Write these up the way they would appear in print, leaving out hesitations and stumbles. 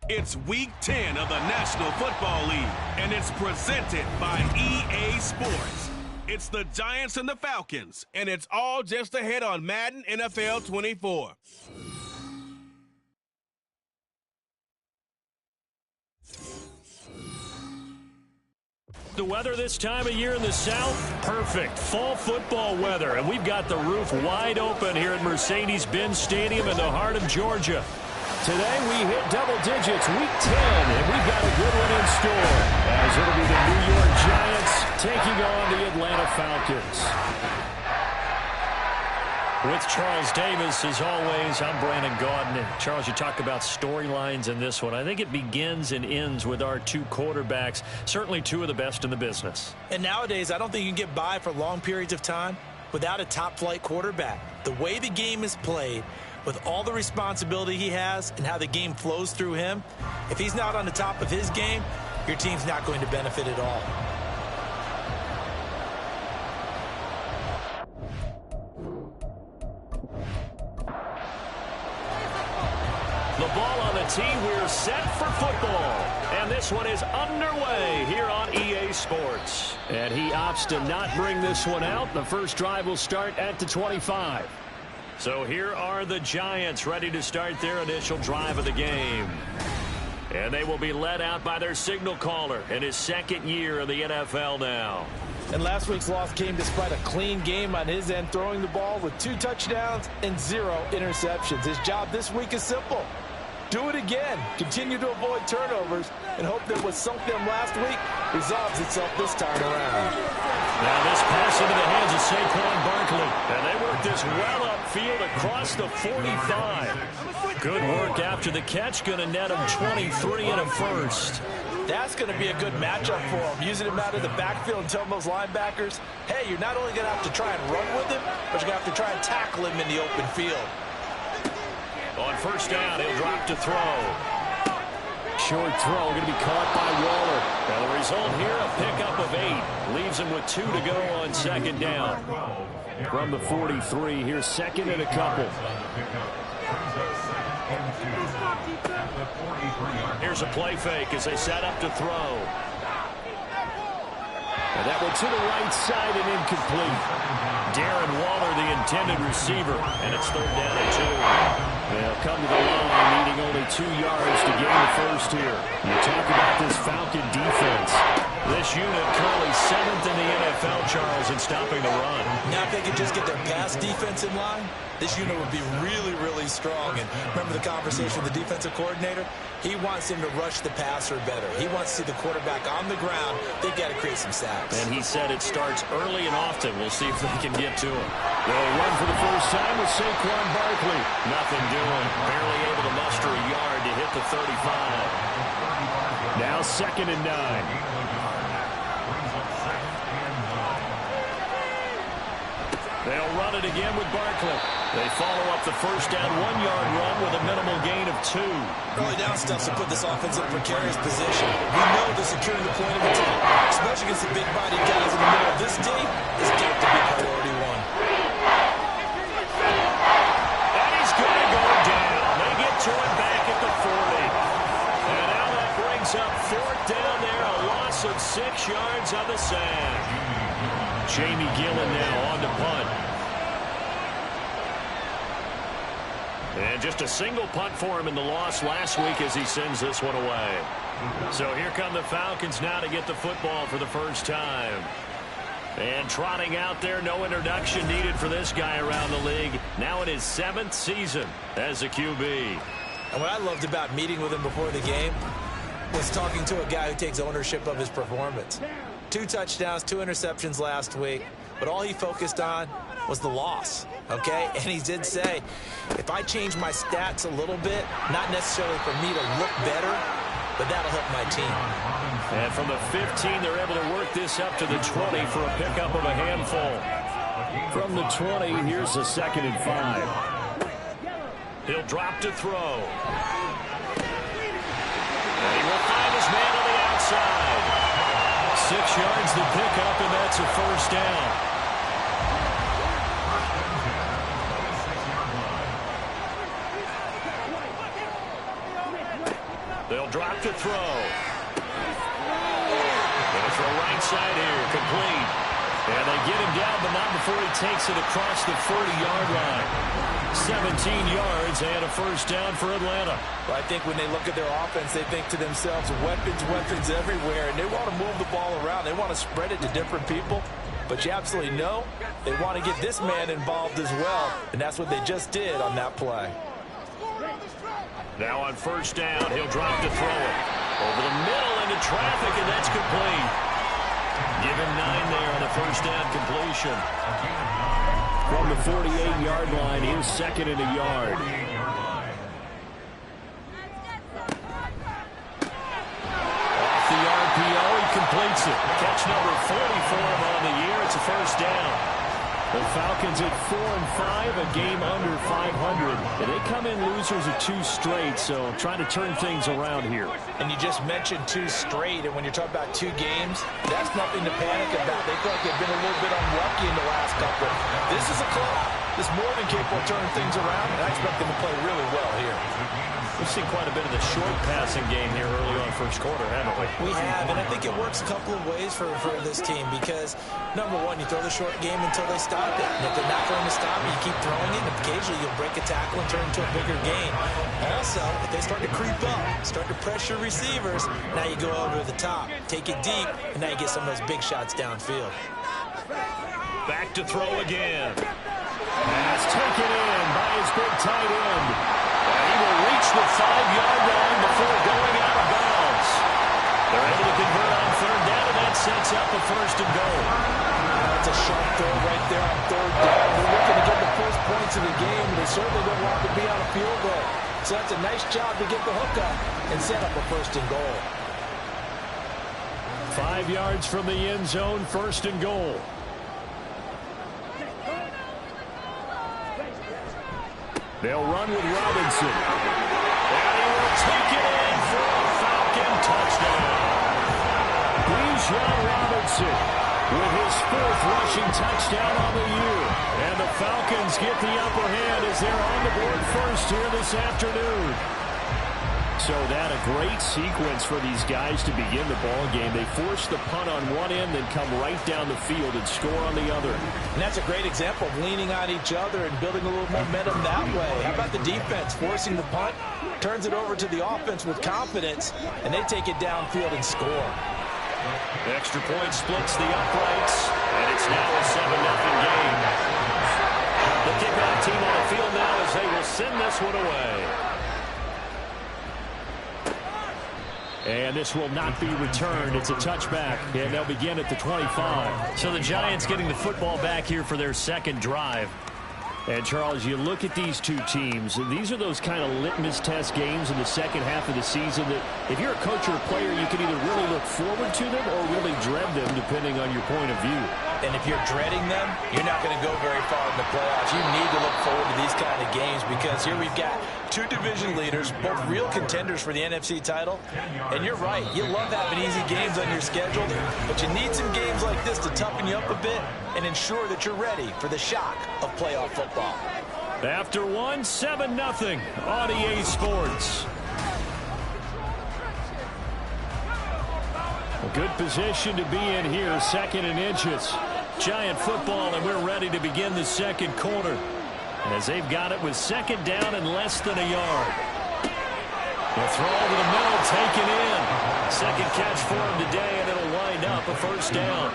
It's Week 10 of the National Football League, and it's presented by EA Sports. It's the Giants and the Falcons, and it's all just ahead on Madden NFL 24. The weather this time of year in the South, perfect. Fall football weather, and we've got the roof wide open here at Mercedes-Benz Stadium in the heart of Georgia. Today we hit double digits, Week 10, and we've got a good one in store, as it'll be the New York Giants taking on the Atlanta Falcons. With Charles Davis, as always, I'm Brandon Gaudin. And Charles, you talk about storylines in this one. I think it begins and ends with our two quarterbacks, certainly two of the best in the business. And nowadays, I don't think you can get by for long periods of time without a top-flight quarterback. The way the game is played, with all the responsibility he has and how the game flows through him, if he's not on the top of his game, your team's not going to benefit at all. The ball on the tee, we're set for football. And this one is underway here on EA Sports. And he opts to not bring this one out. The first drive will start at the 25. So here are the Giants ready to start their initial drive of the game. And they will be led out by their signal caller in his second year in the NFL now. And last week's loss came despite a clean game on his end, throwing the ball with 2 touchdowns and 0 interceptions. His job this week is simple. Do it again. Continue to avoid turnovers and hope that what sunk them last week resolves itself this time around. Now this pass into the hands of Saquon Barkley. And they work this well upfield across the 45. Good work after the catch. Going to net him 23 and a first. That's going to be a good matchup for him. Using him out of the backfield and telling those linebackers, hey, you're not only going to have to try and run with him, but you're going to have to try and tackle him in the open field. On first down, he'll drop to throw. Short throw going to be caught by Waller. Now the result here, a pickup of 8. Leaves him with 2 to go on second down. From the 43, here's second and a couple. Here's a play fake as they set up to throw. And that one to the right side and incomplete. Darren Waller, the intended receiver, and it's third down and 2. They'll come to the line needing only 2 yards to gain the first here. You talk about this Falcon defense. This unit currently 7th in the NFL, Charles, in stopping the run. Now if they could just get their pass defense in line, this unit would be really, really strong. And remember the conversation with the defensive coordinator? He wants him to rush the passer better. He wants to see the quarterback on the ground. They've got to create some sacks. And he said it starts early and often. We'll see if they can get to him. They'll run for the first time with Saquon Barkley. Nothing doing. Barely able to muster a yard to hit the 35. Now second and 9. They'll run it again with Barkley. They follow up the first down 1-yard run with a minimal gain of 2. Early down stuff to put this offense in a precarious position. We know the securing the point of attack, especially against the big body guys in the middle of this team, has got to be priority 1. And he's going to go down. They get to him back at the 40. And now that brings up fourth down there, a loss of 6 yards on the sack. Jamie Gillen now on to punt. And just a single punt for him in the loss last week as he sends this one away. So here come the Falcons now to get the football for the first time. And trotting out there, no introduction needed for this guy around the league. Now in his 7th season as a QB. And what I loved about meeting with him before the game was talking to a guy who takes ownership of his performance. 2 touchdowns, 2 interceptions last week, but all he focused on was the loss, okay? And he did say, if I change my stats a little bit, not necessarily for me to look better, but that'll help my team. And from the 15, they're able to work this up to the 20 for a pickup of a handful. From the 20, here's a second and 5. He'll drop to throw. And he will find his man on the outside. 6 yards to pick up, and that's a first down. drop to throw. Gonna throw right side here, complete. And they get him down, but not before he takes it across the 40-yard line. 17 yards and a first down for Atlanta. Well, I think when they look at their offense, they think to themselves, weapons everywhere, and they want to move the ball around. They want to spread it to different people. But you absolutely know they want to get this man involved as well, and that's what they just did on that play. Now on first down, he'll drop to throw it. Over the middle into traffic, and that's complete. Give him 9 there on the first down completion. From the 48-yard line, here's second and a yard. Off the RPO, he completes it. Catch number 40 for him on the year. It's a first down. The Falcons at 4-5, a game under 500. And they come in losers of 2 straight, so trying to turn things around here. And you just mentioned 2 straight, and when you're talking about 2 games, that's nothing to panic about. They feel like they've been a little bit unlucky in the last couple. This is a club that's more than capable of turning things around, and I expect them to play really well here. We've seen quite a bit of the short passing game here early on first quarter, haven't we? We have, and I think it works a couple of ways for this team because, number one, you throw the short game until they stop it. And if they're not going to stop it, you keep throwing it, and occasionally you'll break a tackle and turn it into a bigger game. Also, if they start to creep up, start to pressure receivers, now you go over the top, take it deep, and now you get some of those big shots downfield. Back to throw again. Pass taken in by his big tight end. And he will reach the 5-yard line before going out of bounds. They're able to convert on third down, and that sets up a first and goal. That's a sharp throw right there on third down. They're looking to get the first points of the game. They certainly don't want to be on a field goal. So that's a nice job to get the hook up and set up a first and goal. 5 yards from the end zone, first and goal. They'll run with Robinson. And he will take it in for a Falcon touchdown. Bijan Robinson with his 4th rushing touchdown on the year. And the Falcons get the upper hand as they're on the board first here this afternoon. So that a great sequence for these guys to begin the ball game. They force the punt on one end, then come right down the field and score on the other. And that's a great example of leaning on each other and building a little momentum that way. How about the defense forcing the punt, turns it over to the offense with confidence, and they take it downfield and score. The extra point splits the uprights, and it's now a 7-0 game. The kickoff team on the field now as they will send this one away. And this will not be returned. It's a touchback, and they'll begin at the 25. So the Giants getting the football back here for their second drive. And, Charles, you look at these two teams, and these are those kind of litmus test games in the second half of the season that if you're a coach or a player, you can either really look forward to them or really dread them, depending on your point of view. And if you're dreading them, you're not going to go very far in the playoffs. You need to look forward to these kind of games because here we've got 2 division leaders, both real contenders for the NFC title. And you're right, you love having easy games on your schedule, but you need some games like this to toughen you up a bit and ensure that you're ready for the shock of playoff football. After 7-0 on EA Sports. A good position to be in here, 2nd and inches. Giant football, and we're ready to begin the second quarter. As they've got it with 2nd down and less than a yard. The throw over the middle, taken in. 2nd catch for him today, and it'll wind up a first down.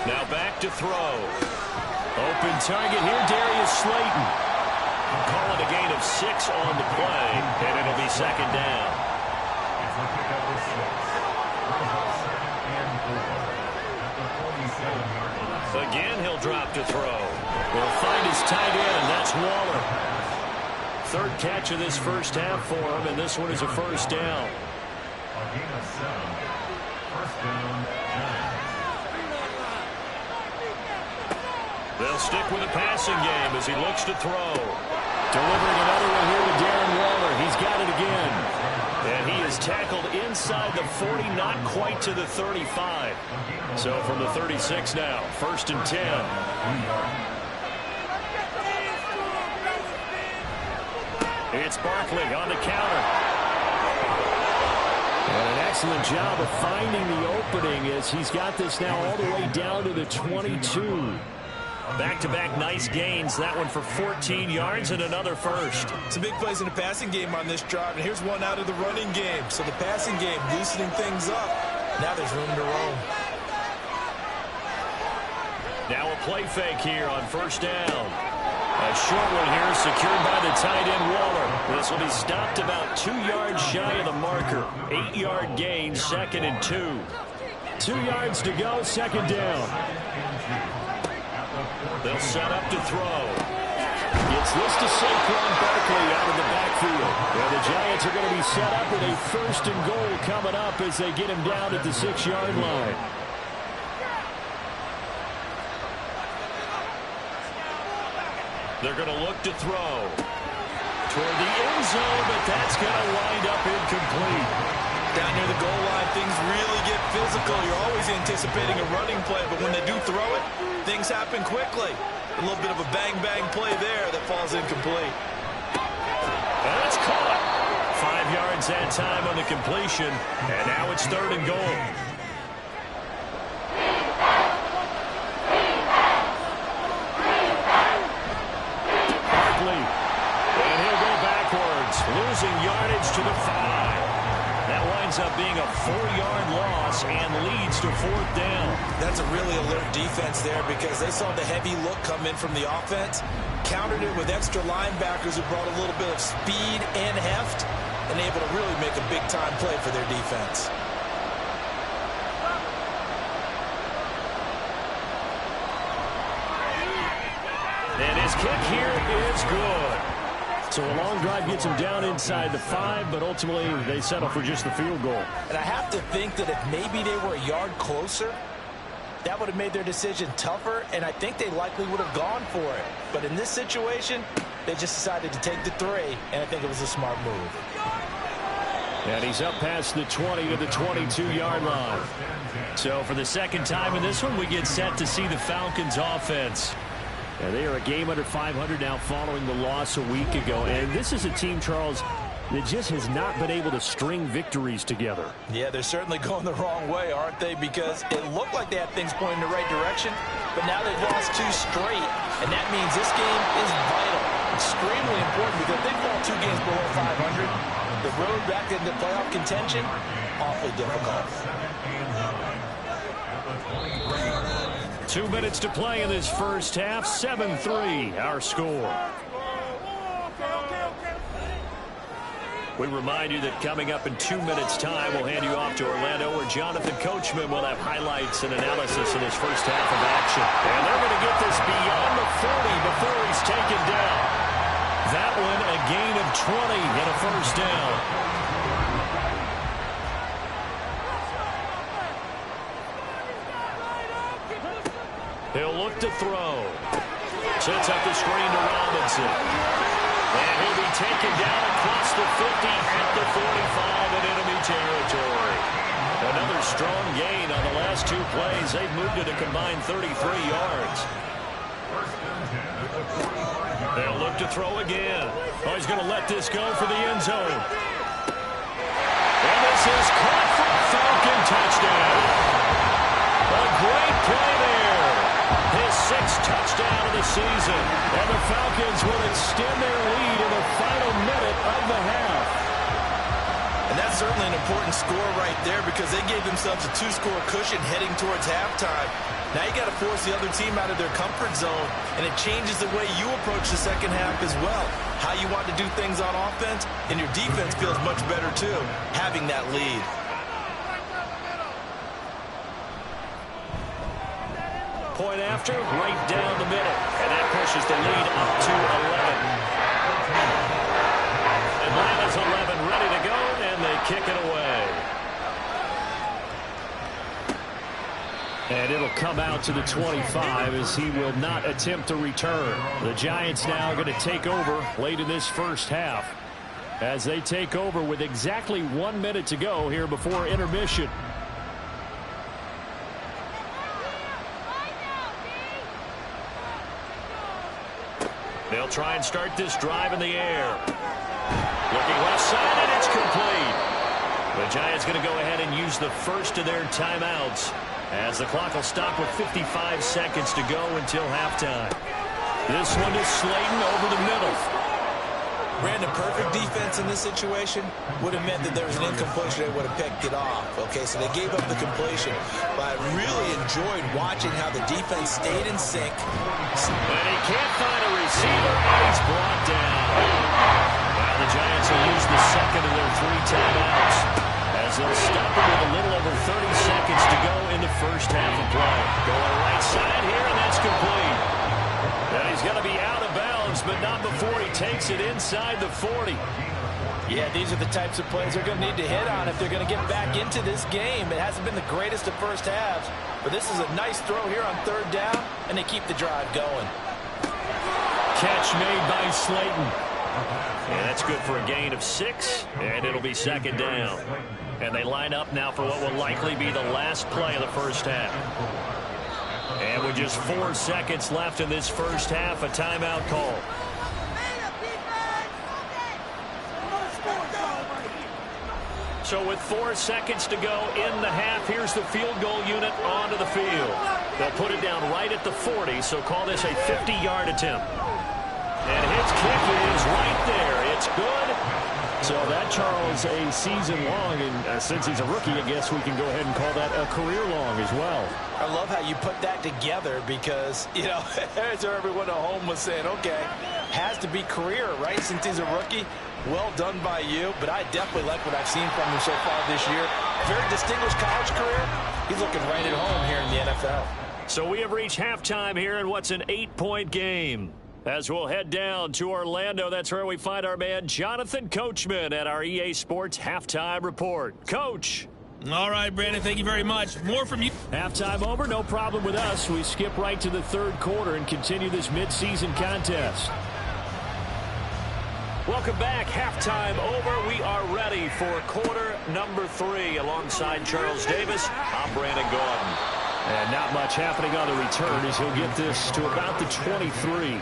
Now back to throw. Open target here, Darius Slayton. Calling a gain of 6 on the play, and it'll be 2nd down. Again, he'll drop to throw. Will find his tight end. That's Waller. 3rd catch of this first half for him, and this one is a first down. They'll stick with the passing game as he looks to throw. Delivering another one here to Darren Waller. He's got it again. And he is tackled inside the 40, not quite to the 35. So from the 36 now, 1st and 10. It's Barkley on the counter. And an excellent job of finding the opening as he's got this now all the way down to the 22. Back-to-back nice gains. That one for 14 yards and another first. Some big plays in the passing game on this drive, and here's one out of the running game. So the passing game loosening things up. Now there's room to roam. Now a play fake here on 1st down. A short one here secured by the tight end Waller. This will be stopped about 2 yards shy of the marker. 8-yard gain, 2nd and 2. 2 yards to go, 2nd down. They'll set up to throw. Gets this to Saquon Barkley out of the backfield. And the Giants are going to be set up with a 1st and goal coming up as they get him down at the 6-yard line. They're going to look to throw toward the end zone, but that's going to wind up incomplete. Down near the goal line, things really get physical. You're always anticipating a running play, but when they do throw it, things happen quickly. A little bit of a bang-bang play there that falls incomplete. And it's caught. 5 yards that time on the completion, and now it's 3rd and goal. Barkley, and he'll go backwards, losing yardage to the 5. That winds up being a 4-yard loss and leads to 4th down. That's a really alert defense there because they saw the heavy look come in from the offense, countered it with extra linebackers who brought a little bit of speed and heft, and able to really make a big-time play for their defense. And his kick here is good. So a long drive gets him down inside the 5, but ultimately they settle for just the field goal. And I have to think that if maybe they were a yard closer, that would have made their decision tougher, and I think they likely would have gone for it. But in this situation, they just decided to take the 3, and I think it was a smart move. And he's up past the 20 to the 22-yard line. So for the 2nd time in this one, we get set to see the Falcons offense. And they are a game under 500 now following the loss a week ago. And this is a team, Charles, that just has not been able to string victories together. Yeah, they're certainly going the wrong way, aren't they? Because it looked like they had things pointing in the right direction, but now they've lost 2 straight. And that means this game is vital, extremely important, because if they fall 2 games below 500, the road back into playoff contention, awfully difficult. 2 minutes to play in this first half. 7-3 our score. We remind you that coming up in 2 minutes time, we'll hand you off to Orlando, where Jonathan Coachman will have highlights and analysis in his first half of action. And they're going to get this beyond the 40 before he's taken down. That one a gain of 20 and a 1st down. He'll look to throw. Sets up the screen to Robinson. And he'll be taken down across the 50 at the 45 in enemy territory. Another strong gain on the last 2 plays. They've moved it a combined 33 yards. They'll look to throw again. Oh, he's going to let this go for the end zone. And this is caught for a Falcon touchdown. A great play there. His 6th touchdown of the season. And the Falcons will extend their lead in the final minute of the half. And that's certainly an important score right there because they gave themselves a 2-score cushion heading towards halftime. Now you got to force the other team out of their comfort zone, and it changes the way you approach the second half as well. How you want to do things on offense, and your defense feels much better too, having that lead. Point after, right down the middle. And that pushes the lead up to 11. Atlanta's 11 ready to go, and they kick it away. And it'll come out to the 25 as he will not attempt to return. The Giants now going to take over late in this first half. as they take over with exactly 1 minute to go here before intermission. They'll try and start this drive in the air. Looking left side, and it's complete. The Giants going to go ahead and use the first of their timeouts as the clock will stop with 55 seconds to go until halftime. This one to Slayton over the middle. Brandon, perfect defense in this situation would have meant that there was an incompletion. They would have picked it off. Okay, so they gave up the completion. But I really enjoyed watching how the defense stayed in sync. And he can't find a receiver, and he's brought down. Now the Giants will use the second of their 3 timeouts as they'll stop him with a little over 30 seconds to go in the first half of play. Going right side here, and that's complete. And he's going to be out of bounds, but not before he takes it inside the 40. Yeah, these are the types of plays they're going to need to hit on if they're going to get back into this game. It hasn't been the greatest of first halves, but this is a nice throw here on 3rd down, and they keep the drive going. Catch made by Slayton. And that's good for a gain of 6, and it'll be 2nd down. And they line up now for what will likely be the last play of the first half. And with just 4 seconds left in this first half, a timeout call. So with 4 seconds to go in the half, here's the field goal unit onto the field. They'll put it down right at the 40, so call this a 50-yard attempt. And his kick is right there. It's good. So that, Charles, a season long, and since he's a rookie, I guess we can go ahead and call that a career long as well. I love how you put that together because, you know, as everyone at home was saying, okay, has to be career, right, since he's a rookie. Well done by you, but I definitely like what I've seen from him so far this year. Very distinguished college career. He's looking right at home here in the NFL. So we have reached halftime here in what's an 8-point game. As we'll head down to Orlando, that's where we find our man Jonathan Coachman at our EA Sports Halftime Report. Coach. All right, Brandon, thank you very much. More from you. Halftime over, no problem with us. We skip right to the 3rd quarter and continue this midseason contest. Welcome back. Halftime over. We are ready for quarter number 3 alongside Charles Davis. I'm Brandon Gordon. And not much happening on the return as he'll get this to about the 23.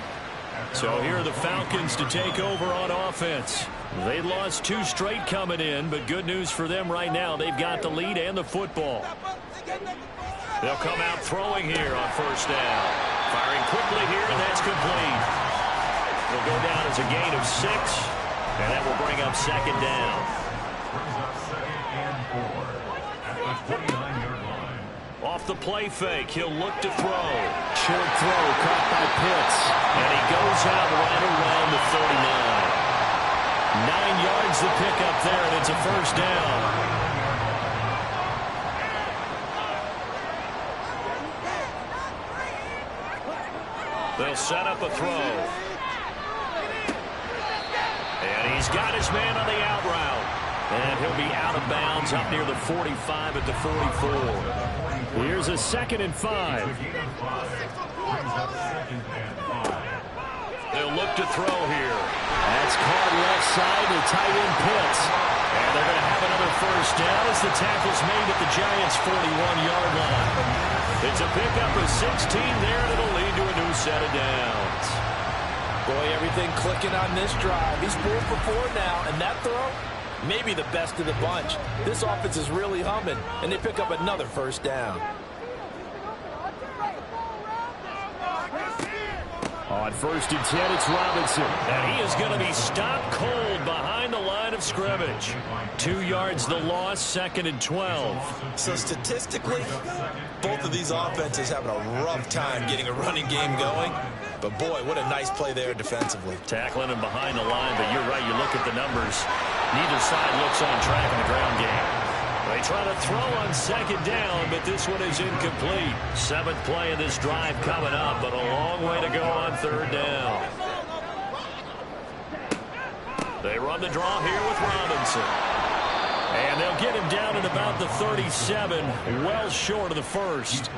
So here are the Falcons to take over on offense. They lost 2 straight coming in, but good news for them right now. They've got the lead and the football. They'll come out throwing here on 1st down. Firing quickly here, and that's complete. They'll go down as a gain of 6, and that will bring up 2nd down. Off the play fake, he'll look to throw. Short throw, caught by Pitts. And he goes out right around the 39. 9 yards to pick up there, and it's a 1st down. They'll set up a throw. And he's got his man on the out route. And he'll be out of bounds up near the 45 at the 44. Here's a 2nd and 5. They'll look to throw here. That's caught left side to tight end Pitts. And they're going to have another 1st down as the tackle's made at the Giants' 41-yard line. It's a pickup of 16 there, and it'll lead to a new set of downs. Boy, everything clicking on this drive. He's 4 for 4 now, and that throw, maybe the best of the bunch. This offense is really humming, and they pick up another 1st down. On 1st and 10, it's Robinson. And he is going to be stopped cold behind the line of scrimmage. 2 yards the loss, 2nd and 12. So statistically, both of these offenses having a rough time getting a running game going. But boy, what a nice play there defensively. Tackling him behind the line, but you're right, you look at the numbers. Neither side looks on track in the ground game. They try to throw on 2nd down, but this one is incomplete. 7th play of this drive coming up, but a long way to go on 3rd down. They run the draw here with Robinson. And they'll get him down at about the 37, well short of the 1st.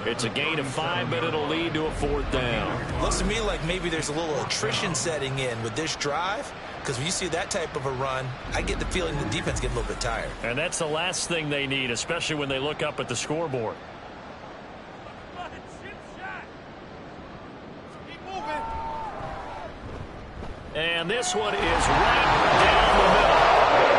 It's a gain of 5, but it'll lead to a 4th down. Looks to me like maybe there's a little attrition setting in with this drive. Because when you see that type of a run, I get the feeling the defense gets a little bit tired. And that's the last thing they need, especially when they look up at the scoreboard. And this one is right down the middle.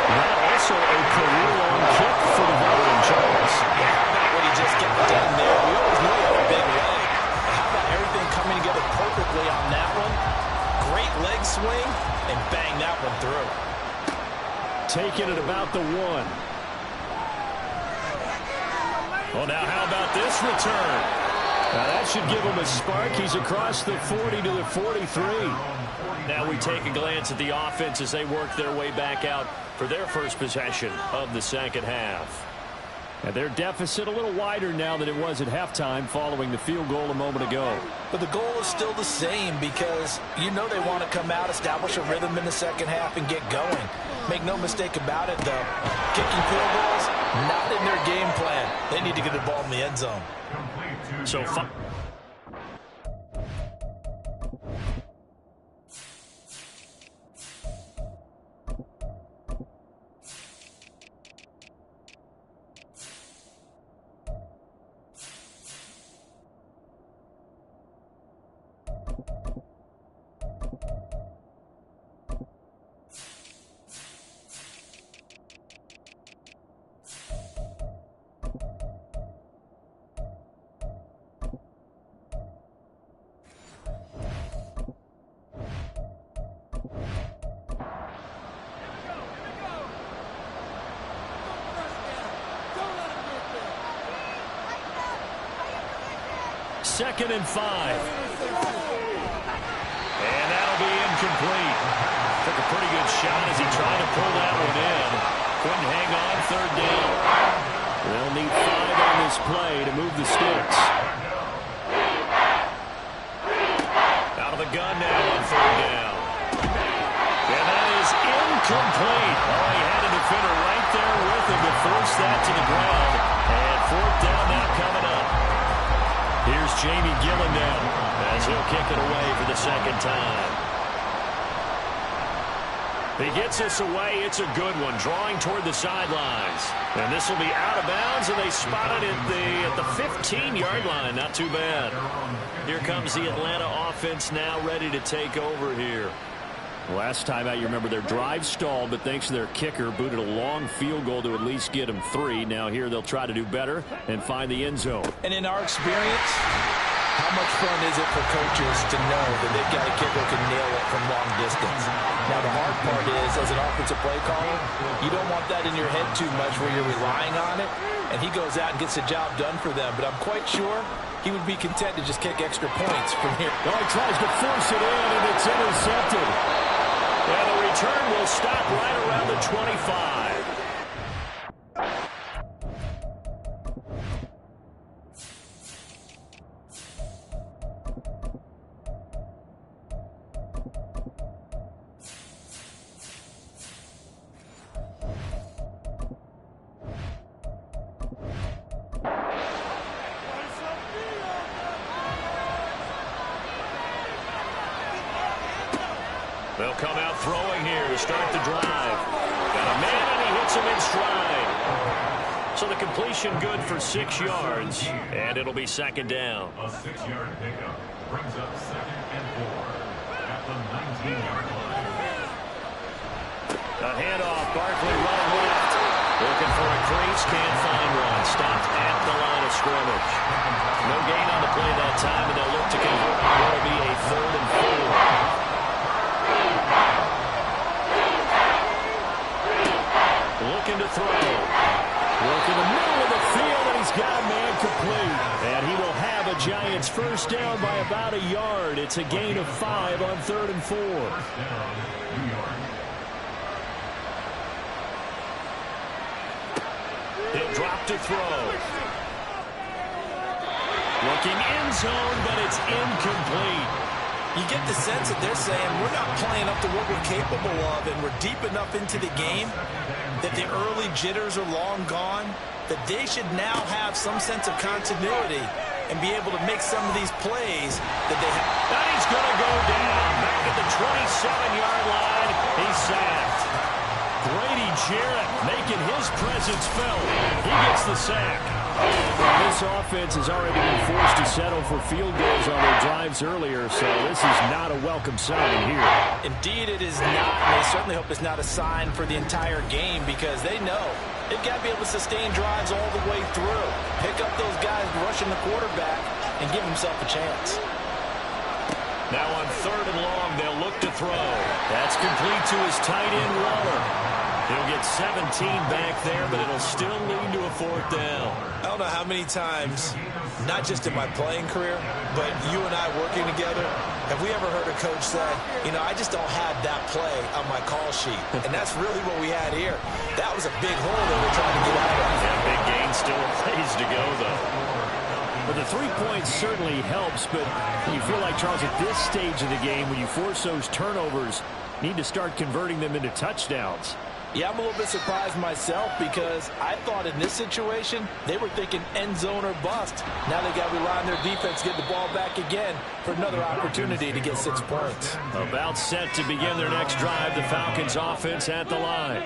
That also a career-long kick for the veteran Giants. Yeah, how about what he just got done there? We always knew he had a big leg. But how about everything coming together perfectly on that one? Great leg swing, and bang that one through. Taking it about the 1. Well, now how about this return? Now that should give him a spark. He's across the 40 to the 43. Now we take a glance at the offense as they work their way back out for their first possession of the second half. And their deficit a little wider now than it was at halftime following the field goal a moment ago. But the goal is still the same because you know they want to come out, establish a rhythm in the second half, and get going. Make no mistake about it, though. Kicking field goals, not in their game plan. They need to get the ball in the end zone. So second and 5. And that'll be incomplete. Took a pretty good shot as he tried to pull that one in. Couldn't hang on, third down. They'll need 5 on this play to move the sticks. Out of the gun now on third down. And that is incomplete. Oh, he had a defender right there with him to force that to the ground. And fourth down now coming up. Here's Jamie Gillen now as he'll kick it away for the second time. He gets us away. It's a good one, drawing toward the sidelines. And this will be out of bounds, and they spot it at the 15-yard line. Not too bad. Here comes the Atlanta offense now ready to take over here. Last time out, you remember their drive stalled, but thanks to their kicker, booted a long field goal to at least get them 3. Now here they'll try to do better and find the end zone. And in our experience, how much fun is it for coaches to know that they've got a kicker who can nail it from long distance? Now the hard part is, as an offensive play caller, you don't want that in your head too much where you're relying on it, and he goes out and gets the job done for them. But I'm quite sure he would be content to just kick extra points from here. Well, he tries to force it in, and it's intercepted. And the return will stop right around the 25. They'll come out throwing here to start the drive. Got a man, and he hits him in stride. So the completion good for 6 yards, and it'll be second down. A 6-yard pickup brings up 2nd and 4 at the 19-yard line. A handoff, Barkley running left. Looking for a crease, can't find one. Stopped at the line of scrimmage. No gain on the play that time, and they'll look to convert. It'll be a 3rd and 4. Looking to throw. Look in the middle of the field, and he's got a man complete. And he will have a Giants first down by about a yard. It's a gain of 5 on 3rd and 4. He'll drop to throw. Looking end zone, but it's incomplete. You get the sense that they're saying we're not playing up to what we're capable of, and we're deep enough into the game that the early jitters are long gone, that they should now have some sense of continuity and be able to make some of these plays that they have. Now he's going to go down back at the 27-yard line. He's sacked. Grady Jarrett making his presence felt. He gets the sack. This offense has already been forced to settle for field goals on their drives earlier, so this is not a welcome sign here. Indeed, it is not, and they certainly hope it's not a sign for the entire game because they know they've got to be able to sustain drives all the way through. Pick up those guys rushing the quarterback and give himself a chance. Now on 3rd and long, they'll look to throw. That's complete to his tight end, Waller. He'll get 17 back there, but it'll still lead to a 4th down. I don't know how many times, not just in my playing career, but you and I working together, have we ever heard a coach say, you know, I just don't have that play on my call sheet. And that's really what we had here. That was a big hole they were trying to get out of. Yeah, big gain, still a ways to go, though. Well, the 3 points certainly helps, but you feel like, Charles, at this stage of the game, when you force those turnovers, you need to start converting them into touchdowns. Yeah, I'm a little bit surprised myself because I thought in this situation they were thinking end zone or bust. Now they got to rely on their defense to get the ball back again for another opportunity to get 6 points. About set to begin their next drive, the Falcons offense at the line.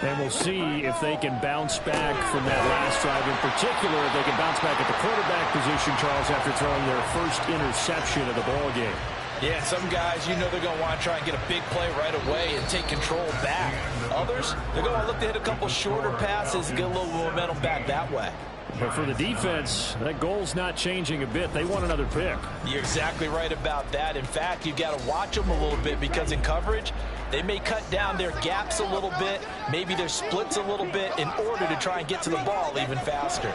And we'll see if they can bounce back from that last drive. In particular, if they can bounce back at the quarterback position, Charles, after throwing their first interception of the ball game. Yeah, some guys, you know they're going to want to try and get a big play right away and take control back. Others, they're going to look to hit a couple shorter passes and get a little momentum back that way. But for the defense, that goal's not changing a bit. They want another pick. You're exactly right about that. In fact, you've got to watch them a little bit because in coverage, they may cut down their gaps a little bit, maybe their splits a little bit in order to try and get to the ball even faster.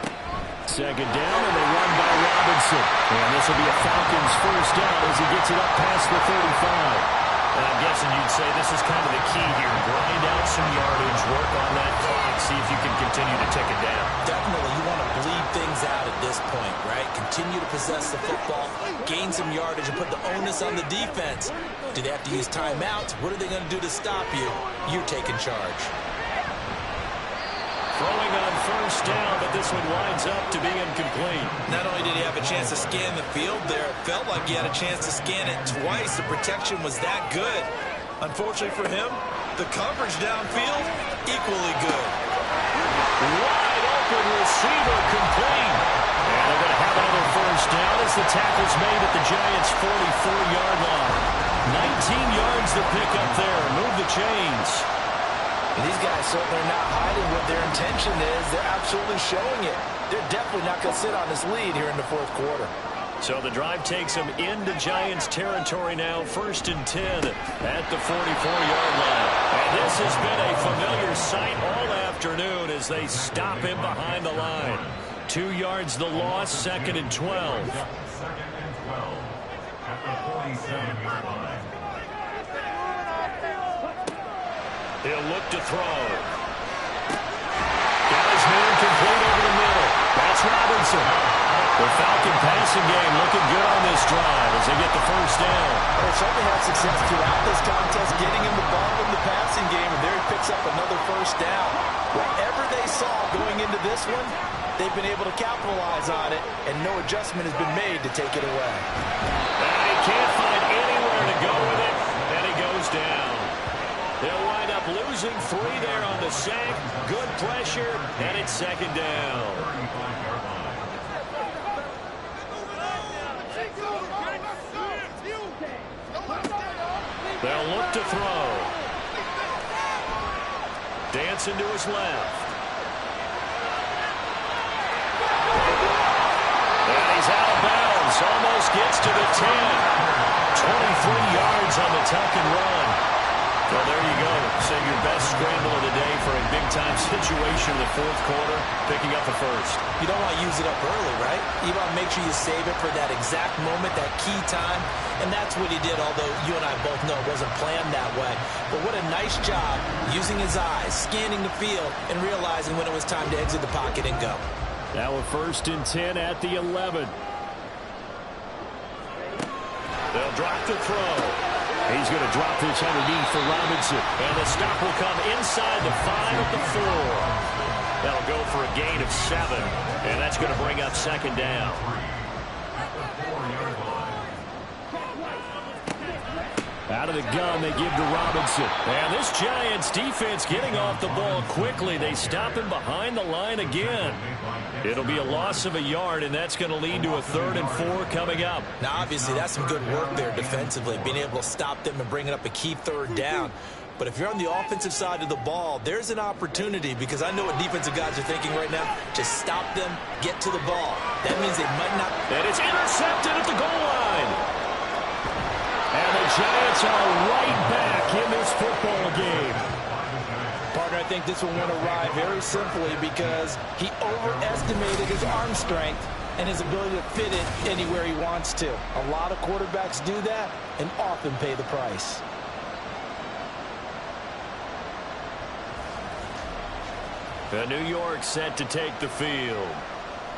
2nd down, and they run by Robinson. And this will be a Falcons 1st down as he gets it up past the 35. And I'm guessing you'd say this is kind of the key here. Grind out some yardage, work on that clock, see if you can continue to tick it down. Definitely, you want to bleed things out at this point, right? Continue to possess the football, gain some yardage, and put the onus on the defense. Do they have to use timeouts? What are they going to do to stop you? You're taking charge. Throwing on 1st down, but this one winds up to be incomplete. Not only did he have a chance to scan the field there, it felt like he had a chance to scan it twice. The protection was that good. Unfortunately for him, the coverage downfield, equally good. Wide open receiver complete. And they're going to have another 1st down as the tackle's made at the Giants' 44-yard line. 19 yards to pick up there. Move the chains. And these guys certainly are not hiding what their intention is. They're absolutely showing it. They're definitely not going to sit on this lead here in the 4th quarter. So the drive takes them into Giants territory now. 1st and 10 at the 44-yard line. And this has been a familiar sight all afternoon as they stop him behind the line. 2 yards the loss, 2nd and 12. 2nd and 12 at the 47-yard line. He'll look to throw. Got his man complete over the middle. That's Robinson. The Falcon passing game looking good on this drive as they get the 1st down. They certainly had success throughout this contest, getting him the ball in the passing game, and there he picks up another 1st down. Whatever they saw going into this one, they've been able to capitalize on it, and no adjustment has been made to take it away. And he can't find anywhere to go with it, and he goes down. They'll wind up losing 3 there on the sack. Good pressure, and it's 2nd down. They'll look to throw. Dancing to his left. And he's out of bounds. Almost gets to the 10. 23 yards on the tuck and run. Well, there you go. Save your best scramble of the day for a big-time situation in the 4th quarter, picking up the 1st. You don't want to use it up early, right? You want to make sure you save it for that exact moment, that key time. And that's what he did, although you and I both know it wasn't planned that way. But what a nice job using his eyes, scanning the field, and realizing when it was time to exit the pocket and go. Now a 1st and 10 at the 11. They'll drop the throw. He's going to drop this underneath for Robinson. And the stop will come inside the 5 at the 4. That'll go for a gain of 7. And that's going to bring up 2nd down. Out of the gun, they give to Robinson. And this Giants defense getting off the ball quickly. They stop him behind the line again. It'll be a loss of a yard, and that's going to lead to a 3rd and 4 coming up. Now, obviously, that's some good work there defensively, being able to stop them and bringing up a key 3rd down. But if you're on the offensive side of the ball, there's an opportunity, because I know what defensive guys are thinking right now. Just stop them, get to the ball. That means they might not. And it's intercepted at the goal line. And the Giants are right back in this football game. Partner, I think this one went awry very simply because he overestimated his arm strength and his ability to fit it anywhere he wants to. A lot of quarterbacks do that and often pay the price. The New York set to take the field.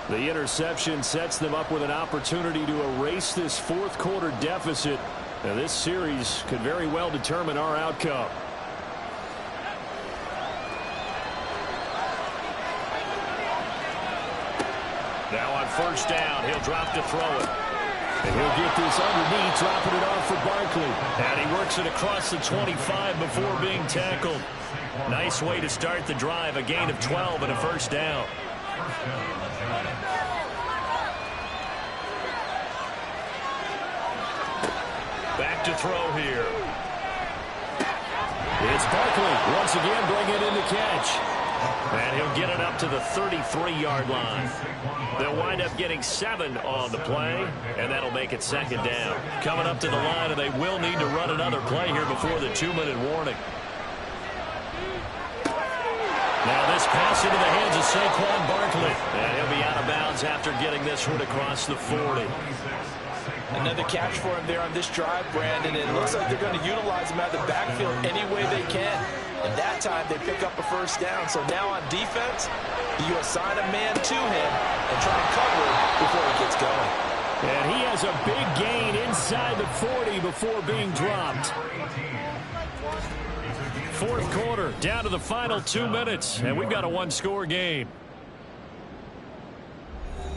The interception sets them up with an opportunity to erase this 4th quarter deficit. Now, this series could very well determine our outcome. Now on 1st down, he'll drop to throw it. And he'll get this underneath, dropping it off for Barkley. And he works it across the 25 before being tackled. Nice way to start the drive, a gain of 12 and a 1st down. Back to throw here. It's Barkley once again bringing in the catch. And he'll get it up to the 33-yard line. They'll wind up getting 7 on the play, and that'll make it 2nd down. Coming up to the line, and they will need to run another play here before the 2-minute warning. Now this pass into the hands of Saquon Barkley. And he'll be out of bounds after getting this one across the 40. Another catch for him there on this drive, Brandon. It looks like they're going to utilize him out of the backfield any way they can. And that time they pick up a 1st down. So now on defense, you assign a man to him and try and cover him before he gets going. And he has a big gain inside the 40 before being dropped. 4th quarter, down to the final 2 minutes, and we've got a 1-score game.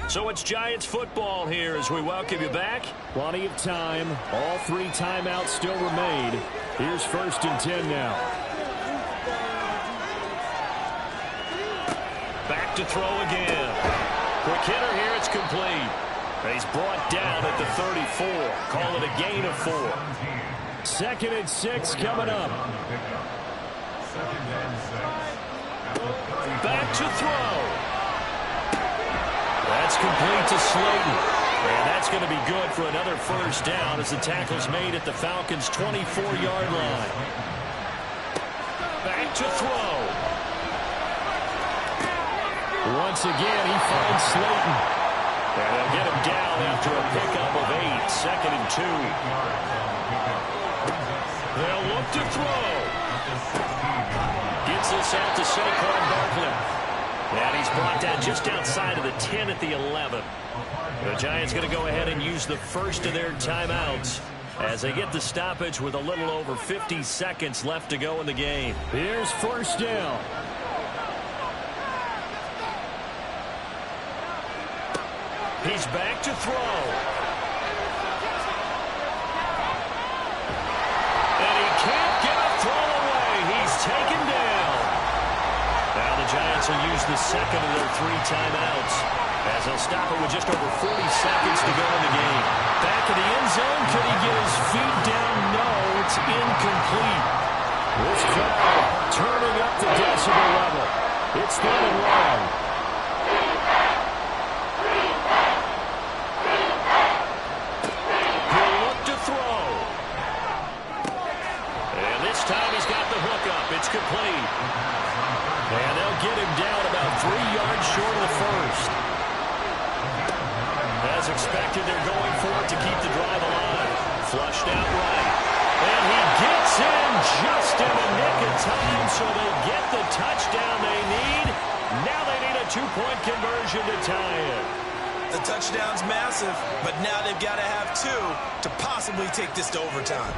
So it's Giants football here as we welcome you back. Plenty of time. All 3 timeouts still remain. Here's 1st and 10 now. Back to throw again. Quick hitter here, it's complete. He's brought down at the 34. Call it a gain of 4. 2nd and 6 coming up. Back to throw. That's complete to Slayton. And that's going to be good for another 1st down as the tackle's made at the Falcons' 24-yard line. Back to throw. Once again, he finds Slayton. And they'll get him down after a pickup of 8. 2nd and 2. They'll look to throw. Gets this out to Saquon Barkley. And he's brought down just outside of the 10 at the 11. The Giants going to go ahead and use the 1st of their timeouts as they get the stoppage with a little over 50 seconds left to go in the game. Here's 1st down. He's back to throw. And he can't get a throw away. He's taken down. Now the Giants will use the 2nd of their 3 timeouts as they'll stop it with just over 40 seconds to go in the game. Back in the end zone. Could he get his feet down? No, it's incomplete. This crowd turning up the decibel level. It's 3rd and long. He'll look to throw. And this time he's got the hook up. It's complete. And they'll get him down about 3 yards short of the 1st. As expected, they're going for it to keep the drive alive. Flushed out right. And he gets in just in the nick of time, so they get the touchdown they need. Now they need a 2-point conversion to tie it. The touchdown's massive, but now they've got to have 2 to possibly take this to overtime.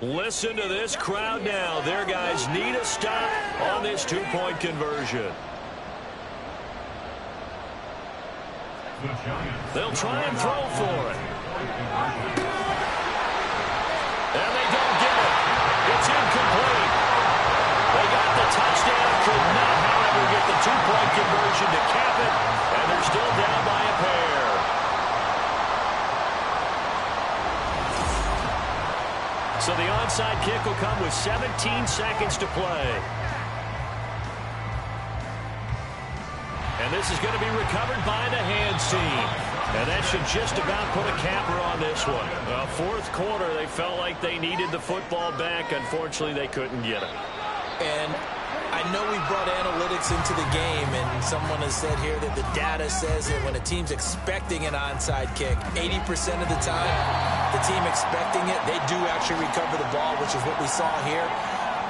Listen to this crowd now. Their guys need a stop on this 2-point conversion. The Giants. They'll try and throw for it. And they don't get it. It's incomplete. They got the touchdown, could not, however, get the two-point conversion to cap it, and they're still down by a pair. So the onside kick will come with 17 seconds to play. And this is going to be recovered by the hands team. And that should just about put a capper on this one. Fourth quarter, they felt like they needed the football back. Unfortunately, they couldn't get it. And I know we brought analytics into the game, and someone has said here that the data says that when a team's expecting an onside kick, 80% of the time, the team expecting it, they do actually recover the ball, which is what we saw here.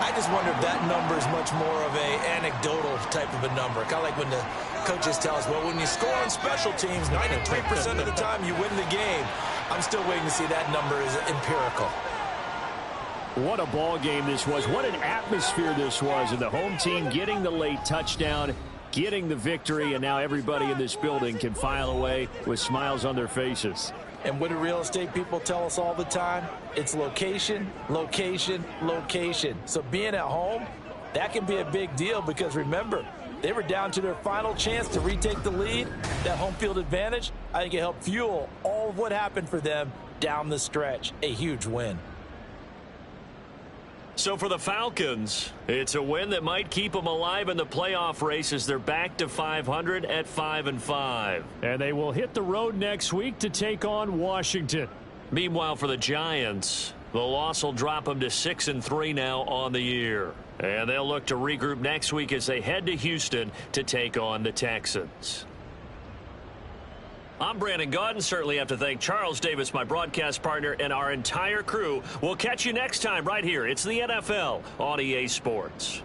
I just wonder if that number is much more of a anecdotal type of a number. Kind of like when the coaches tell us, well, when you score on special teams, 93% of the time you win the game. I'm still waiting to see that number is empirical. What a ball game this was. What an atmosphere this was. And the home team getting the late touchdown, getting the victory, and now everybody in this building can file away with smiles on their faces. And what do real estate people tell us all the time? It's location, location, location. So being at home, that can be a big deal because remember, they were down to their final chance to retake the lead. That home field advantage, I think it helped fuel all of what happened for them down the stretch. A huge win. So for the Falcons, it's a win that might keep them alive in the playoff race as they're back to 500 at 5-5. And they will hit the road next week to take on Washington. Meanwhile, for the Giants, the loss will drop them to 6-3 now on the year. And they'll look to regroup next week as they head to Houston to take on the Texans. I'm Brandon Gaudin. Certainly have to thank Charles Davis, my broadcast partner, and our entire crew. We'll catch you next time right here. It's the NFL on EA Sports.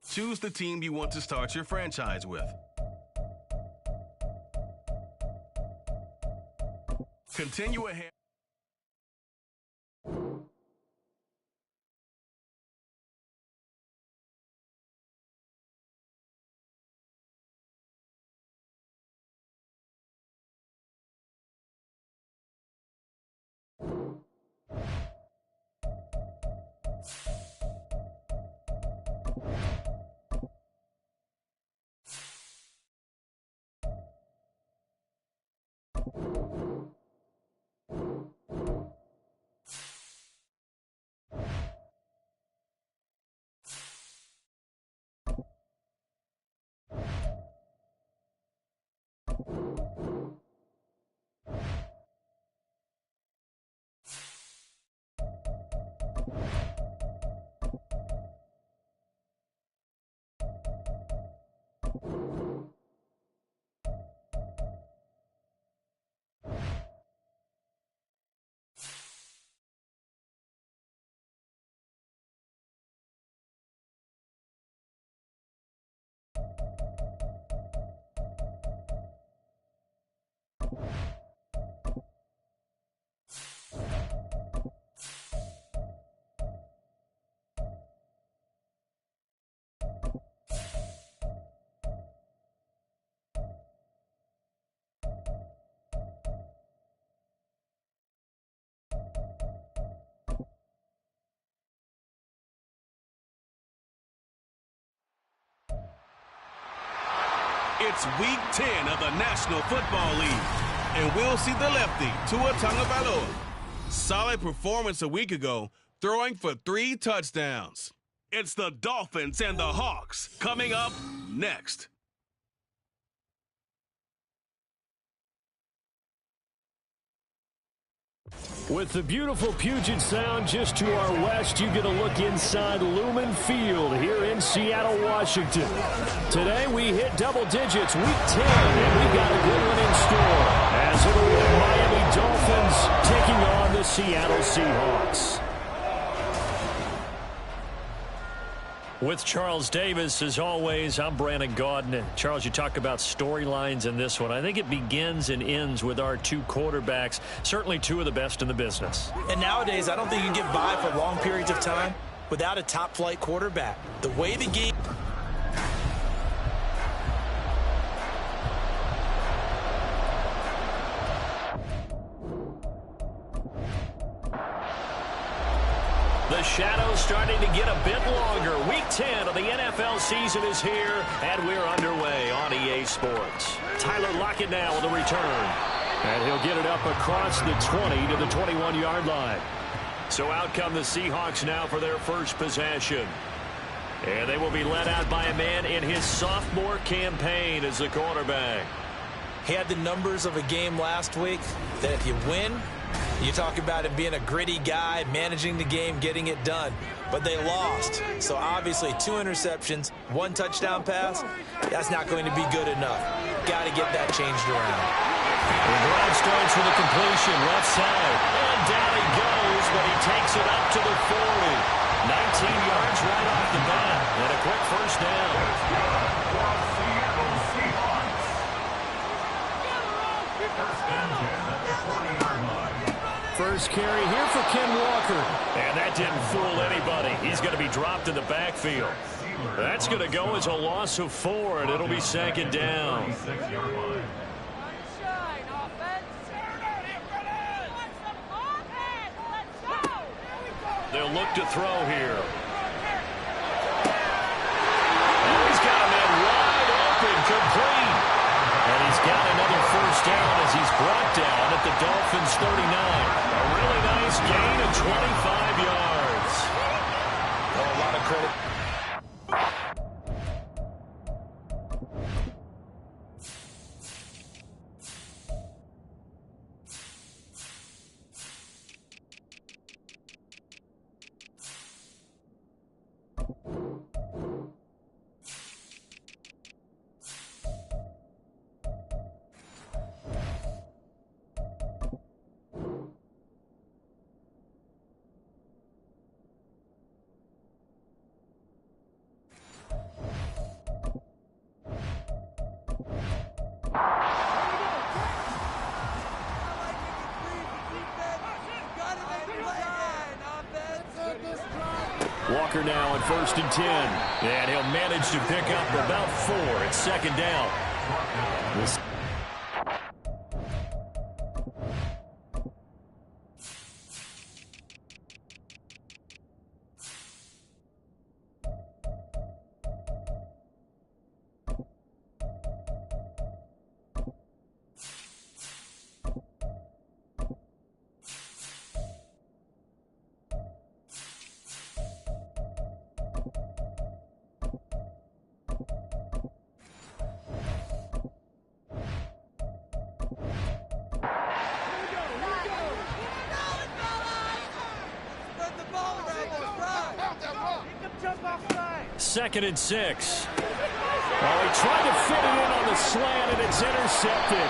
Choose the team you want to start your franchise with. Continue ahead. It's Week 10 of the National Football League, and we'll see the lefty, Tua Tagovailoa. Solid performance a week ago, throwing for 3 touchdowns. It's the Dolphins and the Hawks coming up next. With the beautiful Puget Sound just to our west, you get a look inside Lumen Field here in Seattle, Washington. Today we hit double digits, Week 10, and we've got a good one in store as it'll be the Miami Dolphins taking on the Seattle Seahawks. With Charles Davis, as always, I'm Brandon Gaudin. And Charles, you talk about storylines in this one. I think it begins and ends with our 2 quarterbacks, certainly 2 of the best in the business. And nowadays, I don't think you can get by for long periods of time without a top-flight quarterback. The way the game... The shadow's starting to get a bit longer. Week 10 of the NFL season is here, and we're underway on EA Sports. Tyler Lockett now with a return. And he'll get it up across the 20 to the 21-yard line. So out come the Seahawks now for their first possession. And they will be led out by a man in his sophomore campaign as the quarterback. He had the numbers of a game last week that if you win, you talk about him being a gritty guy, managing the game, getting it done. But they lost. So obviously 2 interceptions, 1 touchdown pass, that's not going to be good enough. Got to get that changed around. The drive starts with a completion left side. And down he goes, but he takes it up to the 40. 19 yards right off the bat. And a quick first down. First carry here for Ken Walker. And that didn't fool anybody. He's going to be dropped in the backfield. That's going to go as a loss of 4, and it'll be second down. They'll look to throw here. Oh, he's got a man wide open, complete. And he's got another first down as he's brought down at the Dolphins' 39. A really nice gain of 25 yards. Oh, a lot of credit. Walker now on 1st and 10. And he'll manage to pick up about 4 at 2nd down. Second and 6. Oh, he tried to fit it in on the slant, and it's intercepted.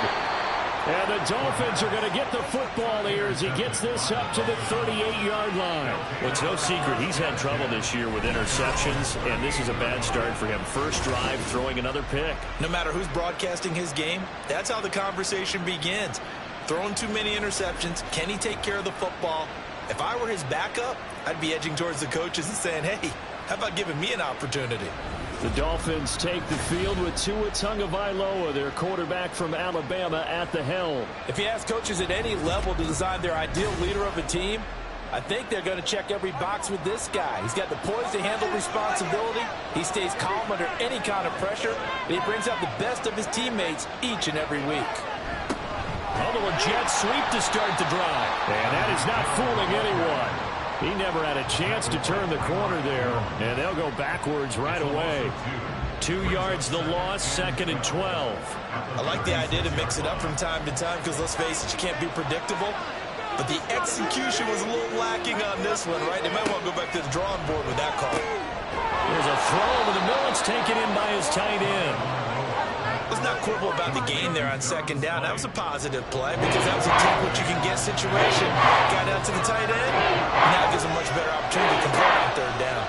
And the Dolphins are going to get the football here as he gets this up to the 38-yard line. Well, it's no secret he's had trouble this year with interceptions, and this is a bad start for him. First drive, throwing another pick. No matter who's broadcasting his game, that's how the conversation begins. Throwing too many interceptions. Can he take care of the football? If I were his backup, I'd be edging towards the coaches and saying, hey, how about giving me an opportunity? The Dolphins take the field with Tua Tagovailoa, their quarterback from Alabama, at the helm. If you ask coaches at any level to design their ideal leader of a team, I think they're going to check every box with this guy. He's got the poise to handle responsibility. He stays calm under any kind of pressure, and he brings out the best of his teammates each and every week. A little jet sweep to start the drive. And that is not fooling anyone. He never had a chance to turn the corner there, and they'll go backwards right away. 2 yards the loss, 2nd and 12. I like the idea to mix it up from time to time because, let's face it, you can't be predictable. But the execution was a little lacking on this one, right? They might want to go back to the drawing board with that call. There's a throw over the middle. It's taken in by his tight end. Let's not quibble about the gain there on 2nd down. That was a positive play because that was a take-what-you-can-get situation. Got out to the tight end. Now gives a much better opportunity to convert on 3rd down.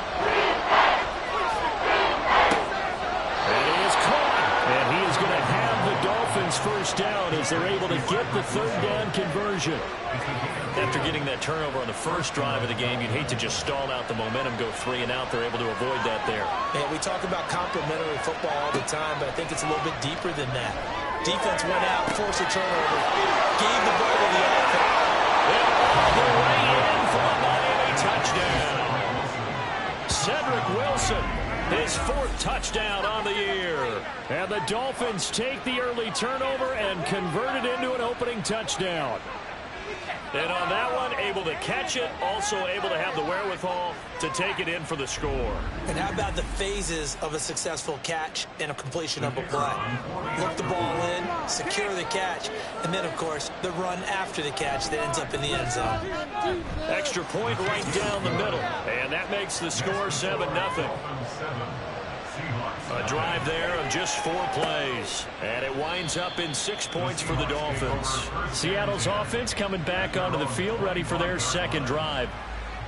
And he is caught. And he is going to have the Dolphins first down as they're able to get the 3rd down conversion. After getting that turnover on the first drive of the game, you'd hate to just stall out the momentum, go 3 and out. They're able to avoid that there. Man, we talk about complementary football all the time, but I think it's a little bit deeper than that. Defense went out, forced a turnover, gave the ball to the offense. And all the way in for a Miami touchdown. Cedric Wilson, his 4th touchdown on the year. And the Dolphins take the early turnover and convert it into an opening touchdown. And on that one, able to catch it, also able to have the wherewithal to take it in for the score. And how about the phases of a successful catch and a completion of a play? Look the ball in, secure the catch, and then, of course, the run after the catch that ends up in the end zone. Extra point right down the middle, and that makes the score 7-0. A drive there of just 4 plays, and it winds up in 6 points for the Dolphins. Seattle's offense coming back onto the field, ready for their 2nd drive.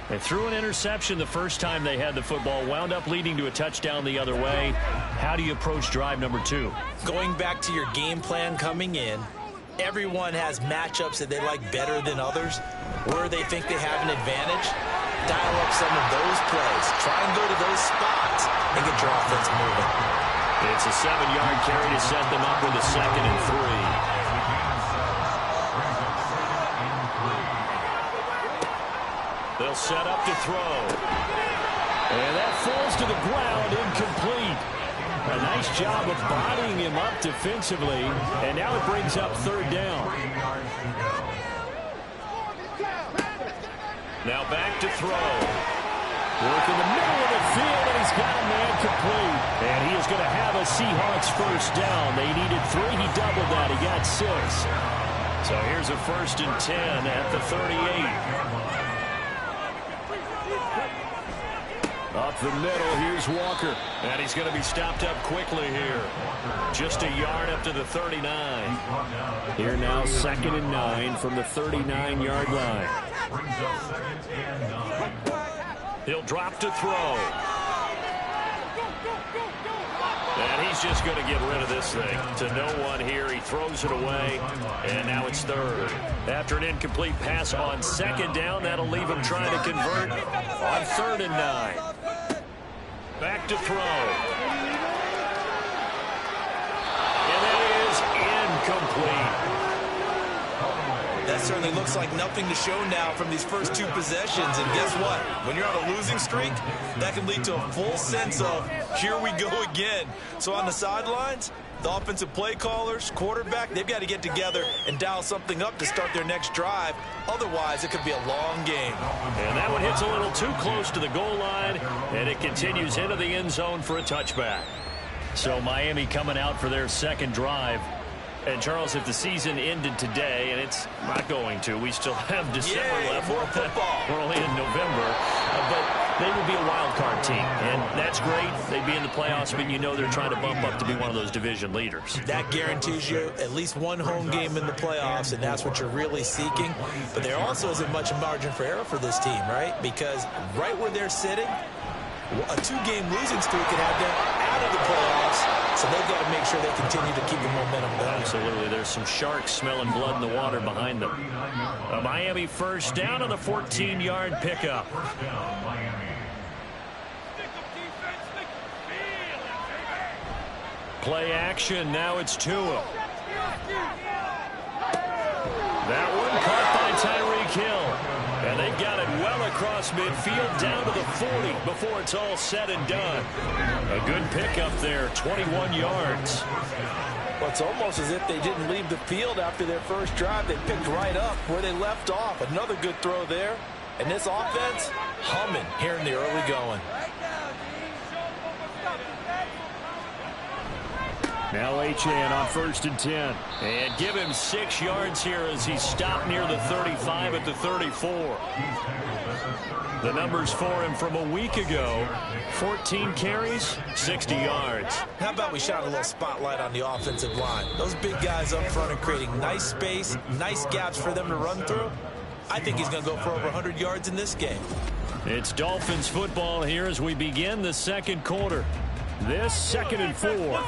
They threw an interception the first time they had the football, wound up leading to a touchdown the other way. How do you approach drive number 2? Going back to your game plan coming in, everyone has matchups that they like better than others, where they think they have an advantage. Dial up some of those plays. Try and go to those spots and get your offense moving. It's a 7-yard carry to set them up with a 2nd and 3. They'll set up to throw. And that falls to the ground, incomplete. A nice job of bodying him up defensively, and now it brings up 3rd down. Now back to throw. Work in the middle of the field, and he's got a man complete. And he is going to have a Seahawks first down. They needed 3. He doubled that. He got 6. So here's a 1st and 10 at the 38. Up the middle, here's Walker. And he's going to be stopped up quickly here. Just a yard up to the 39. Here now, 2nd and 9 from the 39-yard line. He'll drop to throw. And he's just going to get rid of this thing to no one here. He throws it away, and now it's 3rd. After an incomplete pass on 2nd down, that'll leave him trying to convert on 3rd and 9. Back to throw. And that is incomplete. That certainly looks like nothing to show now from these first two possessions. And guess what? When you're on a losing streak, that can lead to a full sense of, here we go again. So on the sidelines, the offensive play callers, quarterback, they've got to get together and dial something up to start their next drive. Otherwise, it could be a long game. And that one hits a little too close to the goal line, and it continues into the end zone for a touchback. So Miami coming out for their second drive. And, Charles, if the season ended today, and it's not going to, we still have December left. More football. We're only in November. But they would be a wild card team, and that's great. They'd be in the playoffs, but you know they're trying to bump up to be one of those division leaders. That guarantees you at least one home game in the playoffs, and that's what you're really seeking. But there also isn't much margin for error for this team, right? Because right where they're sitting, a two-game losing streak could have them out of the playoffs, so they've got to make sure they continue to keep the momentum going. Absolutely. There's some sharks smelling blood in the water behind them. A Miami first down on the 14-yard pickup. Play action. Now it's Tua. That one caught by Tyreek Hill. And they got it well across midfield down to the 40 before it's all said and done. A good pickup there, 21 yards. Well, it's almost as if they didn't leave the field after their first drive. They picked right up where they left off. Another good throw there. And this offense, humming here in the early going. Now Achane on 1st and 10. And give him 6 yards here as he stopped near the 35 at the 34. The numbers for him from a week ago, 14 carries, 60 yards. How about we shine a little spotlight on the offensive line? Those big guys up front are creating nice space, nice gaps for them to run through. I think he's going to go for over 100 yards in this game. It's Dolphins football here as we begin the second quarter. This 2nd and 4.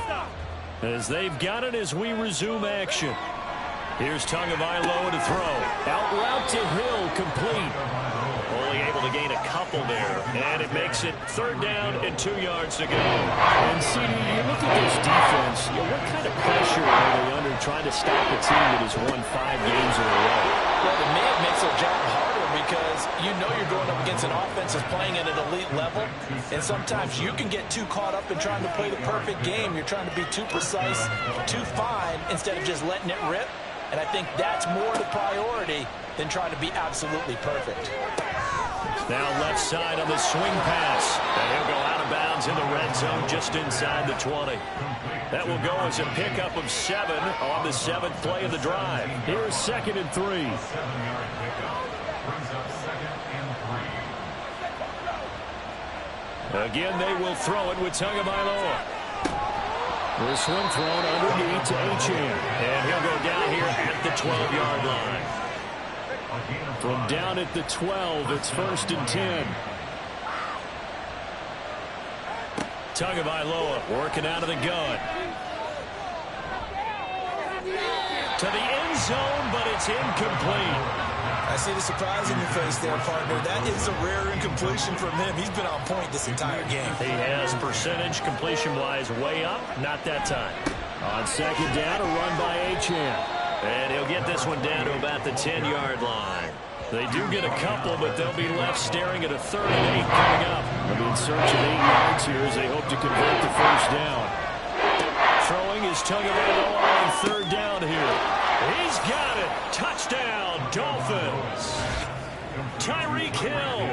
As they've got it as we resume action. Here's Tagovailoa to throw. Out route to Hill, complete. Only able to gain a couple there. And it makes it 3rd down and 2 yards to go. And CD, you look at this defense, what kind of pressure are they under trying to stop a team that has won 5 games in a row? Well, to me, it makes their job harder because you know you're going up against an offense that's playing at an elite level, and sometimes you can get too caught up in trying to play the perfect game. You're trying to be too precise, too fine, instead of just letting it rip, and I think that's more the priority than trying to be absolutely perfect. Now left side on the swing pass, and he'll go out of bounds in the red zone just inside the 20. That will go as a pickup of 7 on the 7th play of the drive. Here's 2nd and 3. Again, they will throw it with Tagovailoa. This one thrown underneath to Achane. And he'll go down here at the 12-yard line. From down at the 12, it's 1st and 10. Tagovailoa working out of the gun. To the end zone, but it's incomplete. I see the surprise in your face there, partner. That is a rare incompletion from him. He's been on point this entire game. He has percentage completion-wise way up. Not that time. On 2nd down, a run by Achane. And he'll get this one down to about the 10-yard line. They do get a couple, but they'll be left staring at a 3rd and 8 coming up. They'll be in search of 8 yards here as they hope to convert the 1st down. Throwing his Tagovailoa on 3rd down here. He's got it. Touchdown, Dolphins. Tyreek Hill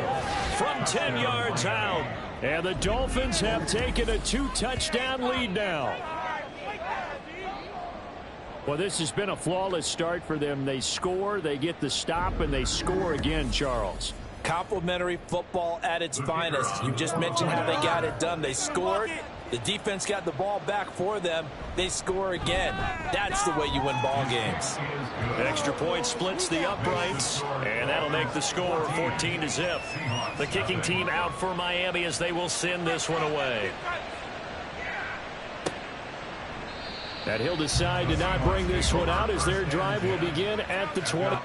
from 10 yards out. And the Dolphins have taken a 2-touchdown lead now. Well, this has been a flawless start for them. They score, they get the stop, and they score again, Charles. Complimentary football at its finest. You just mentioned how they got it done. They scored. The defense got the ball back for them. They score again. That's the way you win ball games. Extra point splits the uprights, and that'll make the score 14-0. The kicking team out for Miami as they will send this one away. And he'll decide to not bring this one out as their drive will begin at the 20.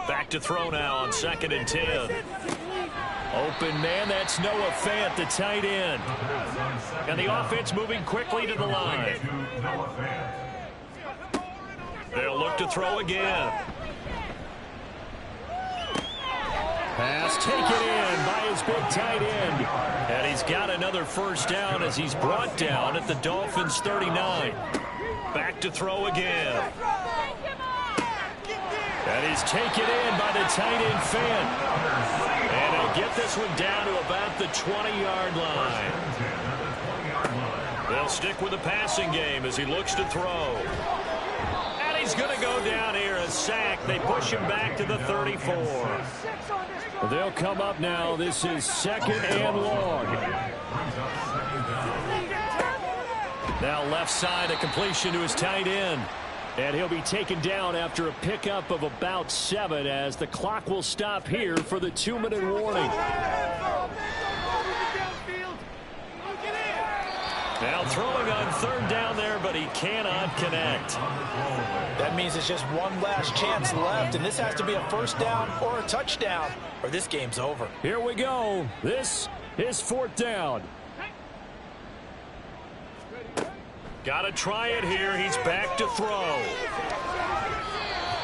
Back to throw now on 2nd and 10. Open man, that's Noah Fant, the tight end. And the offense moving quickly to the line. They'll look to throw again. Pass taken in by his big tight end. And he's got another first down as he's brought down at the Dolphins' 39. Back to throw again. And he's taken in by the tight end Fant. And he'll get this one down to about the 20-yard line. They'll stick with the passing game as he looks to throw. And he's going to go down here, a sack. They push him back to the 34. They'll come up now. This is 2nd and long. Now left side, a completion to his tight end. And he'll be taken down after a pickup of about 7 as the clock will stop here for the 2-minute warning. Now throwing on 3rd down there, but he cannot connect. That means it's just one last chance left, and this has to be a first down or a touchdown, or this game's over. Here we go. This is 4th down. Got to try it here. He's back to throw.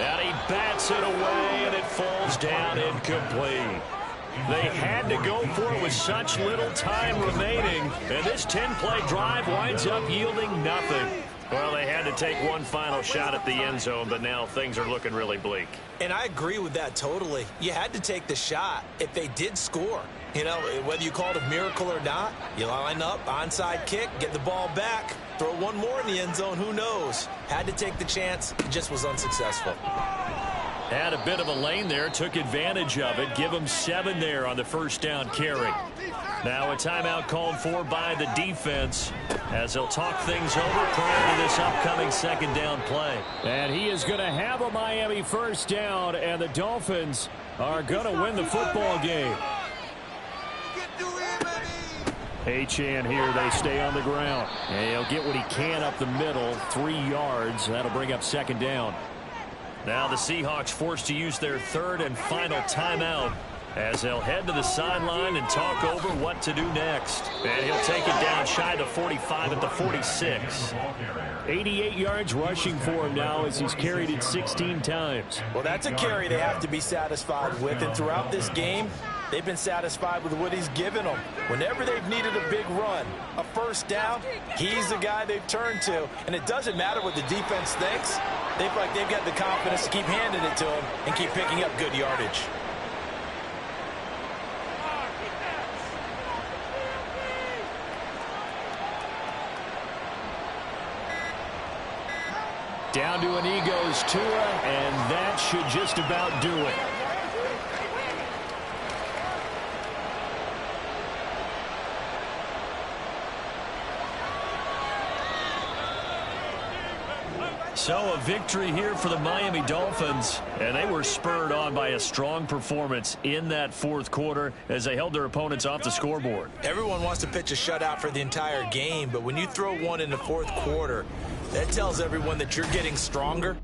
And he bats it away, and it falls down incomplete. They had to go for it with such little time remaining, and this 10-play drive winds up yielding nothing. Well, they had to take one final shot at the end zone, but now things are looking really bleak. And I agree with that totally. You had to take the shot if they did score. You know, whether you call it a miracle or not, you line up, onside kick, get the ball back, throw one more in the end zone, who knows? Had to take the chance, just was unsuccessful. Had a bit of a lane there, took advantage of it. Give him 7 there on the first down carry. Now a timeout called for by the defense as they'll talk things over prior to this upcoming 2nd down play. And he is going to have a Miami first down, and the Dolphins are going to win the football game. Achane here, they stay on the ground. And he'll get what he can up the middle, 3 yards. That'll bring up 2nd down. Now the Seahawks forced to use their 3rd and final timeout as they'll head to the sideline and talk over what to do next. And he'll take it down shy of the 45 at the 46. 88 yards rushing for him now as he's carried it 16 times. Well, that's a carry they have to be satisfied with, and throughout this game, they've been satisfied with what he's given them. Whenever they've needed a big run, a first down, he's the guy they've turned to. And it doesn't matter what the defense thinks. They feel like they've got the confidence to keep handing it to him and keep picking up good yardage. Down to an knee goes Tua, and that should just about do it. So a victory here for the Miami Dolphins, and they were spurred on by a strong performance in that 4th quarter as they held their opponents off the scoreboard. Everyone wants to pitch a shutout for the entire game, but when you throw one in the 4th quarter, that tells everyone that you're getting stronger.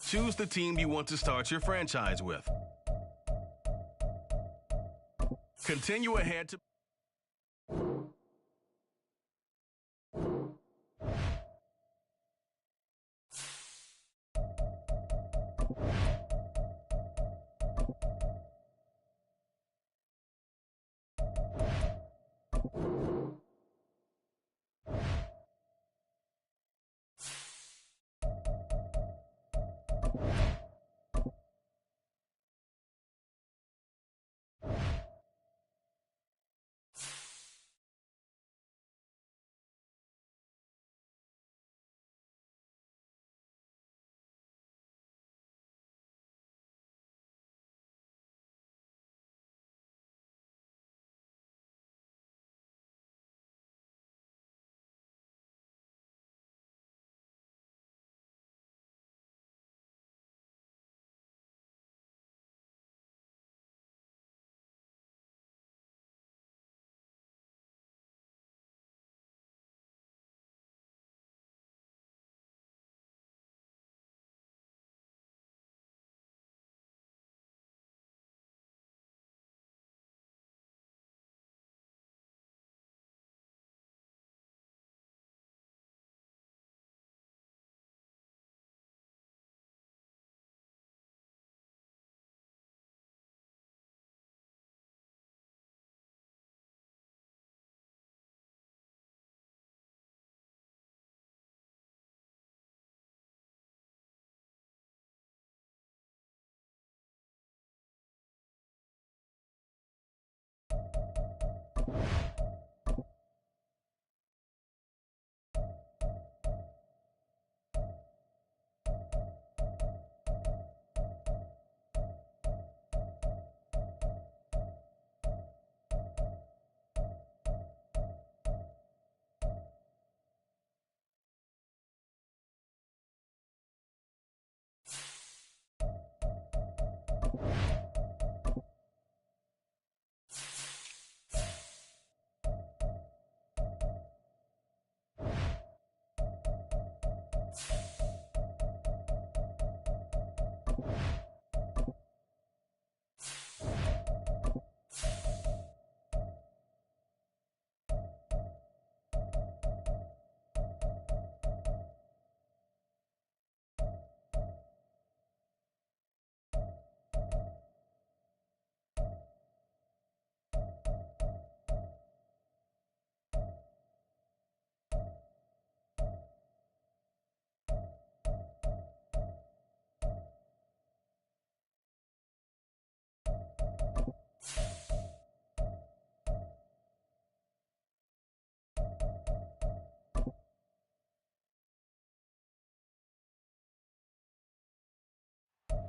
Choose the team you want to start your franchise with. Continue ahead to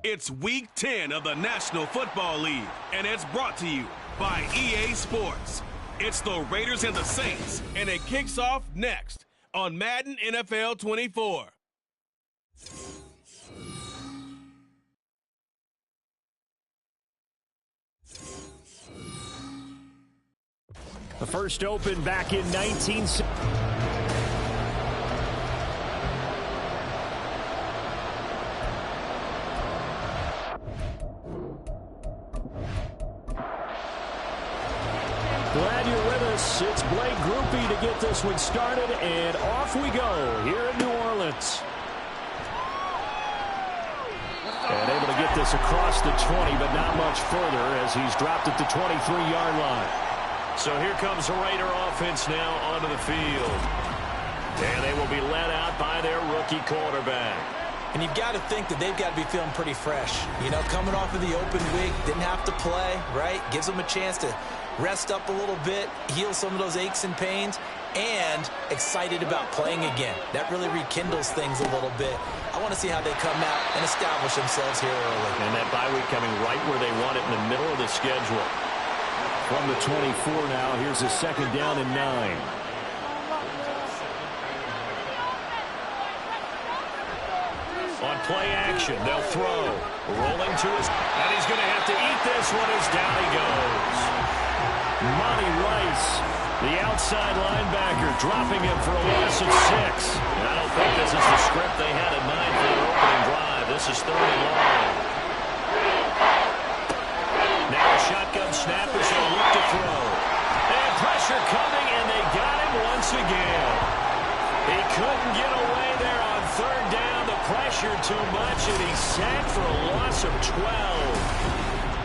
It's Week 10 of the National Football League, and it's brought to you by EA Sports. It's the Raiders and the Saints, and it kicks off next on Madden NFL 24. The first open back in 1960. Glad you're with us. It's Blake Groupie to get this one started, and off we go here in New Orleans. And able to get this across the 20, but not much further as he's dropped at the 23-yard line. So here comes the Raider offense now onto the field. And they will be led out by their rookie quarterback. And you've got to think that they've got to be feeling pretty fresh. You know, coming off of the open week, didn't have to play, right? Gives them a chance to rest up a little bit, heal some of those aches and pains, and excited about playing again. That really rekindles things a little bit. I want to see how they come out and establish themselves here early. And that bye week coming right where they want it in the middle of the schedule. From the 24 now, here's a second down and 9. On play action, they'll throw. Rolling to his... And he's going to have to eat this one as down he goes. Monty Rice, the outside linebacker, dropping him for a loss of 6. And I don't think this is the script they had in mind for their opening drive. This is 3rd and long. Now a shotgun snap as they look to throw. And pressure coming, and they got him once again. He couldn't get away there on 3rd down. The pressure too much, and he's sacked for a loss of 12.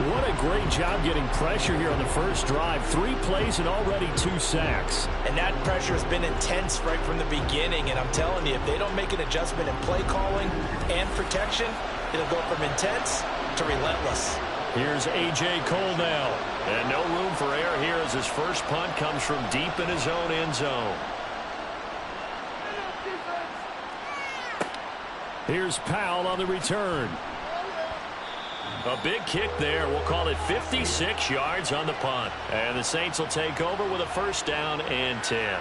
What a great job getting pressure here on the first drive. 3 plays and already 2 sacks. And that pressure has been intense right from the beginning. And I'm telling you, if they don't make an adjustment in play calling and protection, it'll go from intense to relentless. Here's A.J. Cole now. And no room for error here as his first punt comes from deep in his own end zone. Here's Powell on the return. A big kick there. We'll call it 56 yards on the punt. And the Saints will take over with a first down and 10.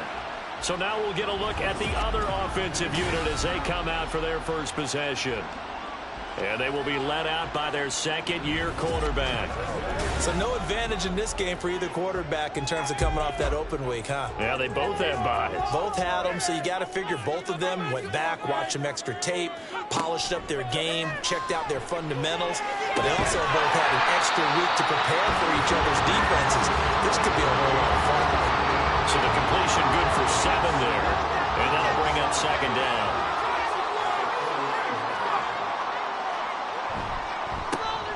So now we'll get a look at the other offensive unit as they come out for their first possession. And they will be led out by their second-year quarterback. So no advantage in this game for either quarterback in terms of coming off that open week, huh? Yeah, they both had buys. Both had them, so you got to figure both of them went back, watched some extra tape, polished up their game, checked out their fundamentals. But they also both had an extra week to prepare for each other's defenses. This could be a whole lot of fun. So the completion good for 7 there. And that'll bring up second down.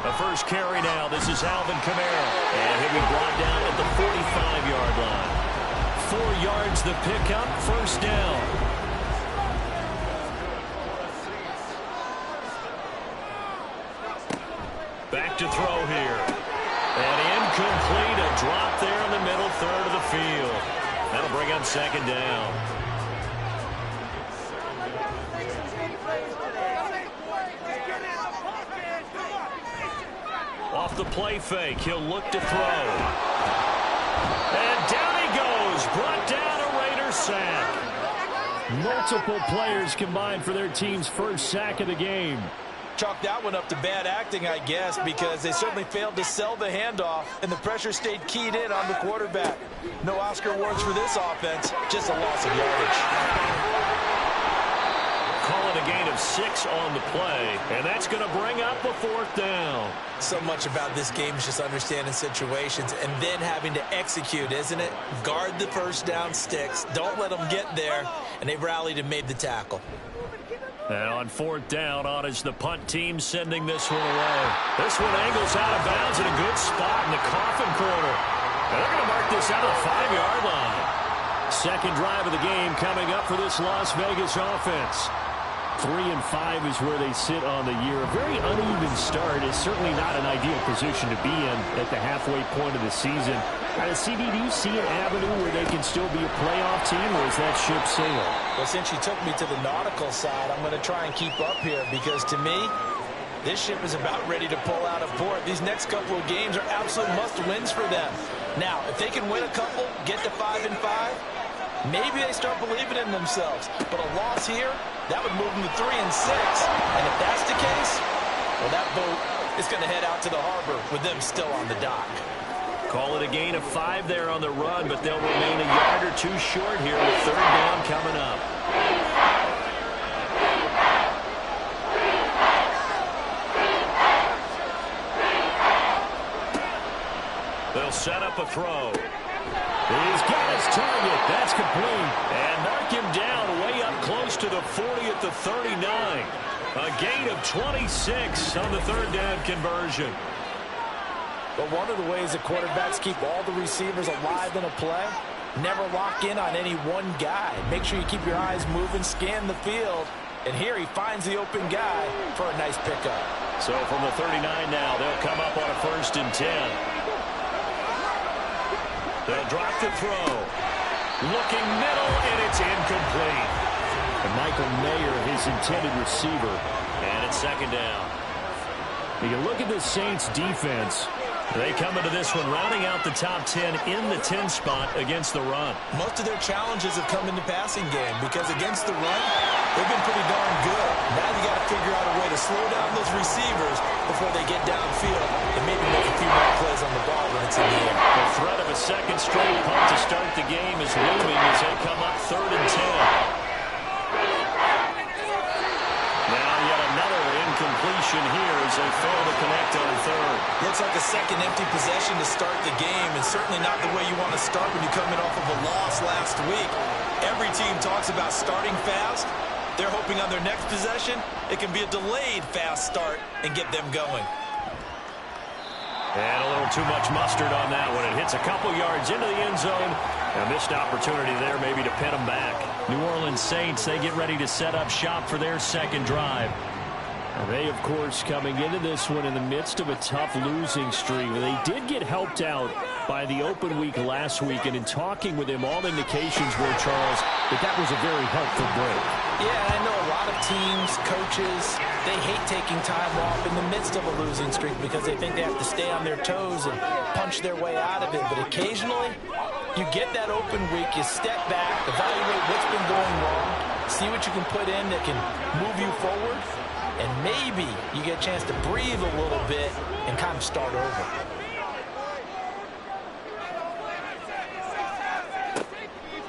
The first carry now. This is Alvin Kamara. And he'll be brought down at the 45-yard line. 4 yards the pickup, first down. Back to throw here. And incomplete. A drop there in the middle third of the field. That'll bring up second down. Off the play fake, he'll look to throw. And down he goes, brought down a Raider sack. Multiple players combined for their team's first sack of the game. Chalk that one up to bad acting, I guess, because they certainly failed to sell the handoff, and the pressure stayed keyed in on the quarterback. No Oscar awards for this offense, just a loss of yardage. Call it a gain of 6 on the play, and that's going to bring up a 4th down. So much about this game is just understanding situations and then having to execute, isn't it? Guard the first down sticks. Don't let them get there, and they rallied and made the tackle. And on 4th down, on is the punt team sending this one away. This one angles out of bounds in a good spot in the coffin corner. And they're going to mark this out of the 5-yard line. Second drive of the game coming up for this Las Vegas offense. 3-5 is where they sit on the year. A very uneven start is certainly not an ideal position to be in at the halfway point of the season. CD, do you see an avenue where they can still be a playoff team, or is that ship sailed? Well, since you took me to the nautical side, I'm going to try and keep up here because, to me, This ship is about ready to pull out of port. These next couple of games are absolute must-wins for them. Now, if they can win a couple, get to 5-5, maybe they start believing in themselves. But a loss here, that would move them to 3-6. And if that's the case, well, that boat is going to head out to the harbor with them still on the dock. Call it a gain of 5 there on the run, but they'll remain a yard or 2 short here with third down coming up. They'll set up a throw. He's got his target. That's complete. And mark him down way up close to the 40 at the 39. A gain of 26 on the third down conversion. But one of the ways that quarterbacks keep all the receivers alive in a play, never lock in on any one guy. Make sure you keep your eyes moving, scan the field. And here he finds the open guy for a nice pickup. So from the 39 now, they'll come up on a 1st and 10. They'll drop the throw. Looking middle, and it's incomplete. And Michael Mayer, his intended receiver. And it's 2nd down. You can look at the Saints defense. They come into this one rounding out the top 10 in the 10 spot against the run. Most of their challenges have come in the passing game because against the run, they've been pretty darn good. Now you got to figure out a way to slow down those receivers before they get downfield and maybe make a few more plays on the ball when it's in the air. The threat of a second straight punt to start the game is looming as they come up 3rd and 10. Completion here as they fail to connect on 3rd. Looks like a second empty possession to start the game, and certainly not the way you want to start when you're coming off of a loss last week. Every team talks about starting fast. They're hoping on their next possession it can be a delayed fast start and get them going. And a little too much mustard on that one. It hits a couple yards into the end zone. A missed opportunity there maybe to pin them back. New Orleans Saints, they get ready to set up shop for their second drive. And they, of course, coming into this one in the midst of a tough losing streak. They did get helped out by the open week last week, and in talking with him, all indications were, Charles, that was a very helpful break. Yeah, I know a lot of teams, coaches, they hate taking time off in the midst of a losing streak because they think they have to stay on their toes and punch their way out of it. But occasionally, you get that open week, you step back, evaluate what's been going wrong, see what you can put in that can move you forward, and maybe you get a chance to breathe a little bit and kind of start over.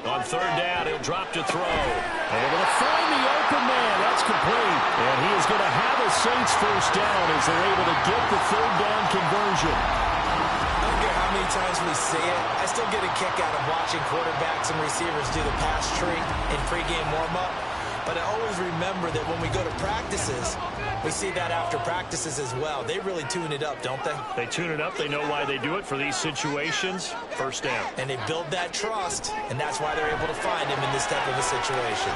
On 3rd down, he'll drop to throw. Able to find the open man. That's complete. And he is going to have a Saints 1st down as they're able to get the 3rd down conversion. I don't care how many times we say it, I still get a kick out of watching quarterbacks and receivers do the pass tree in pregame warm-up. But I always remember that when we go to practices, we see that after practices as well. They really tune it up, don't they? They tune it up. They know why they do it for these situations. 1st down. And they build that trust, and that's why they're able to find him in this type of a situation.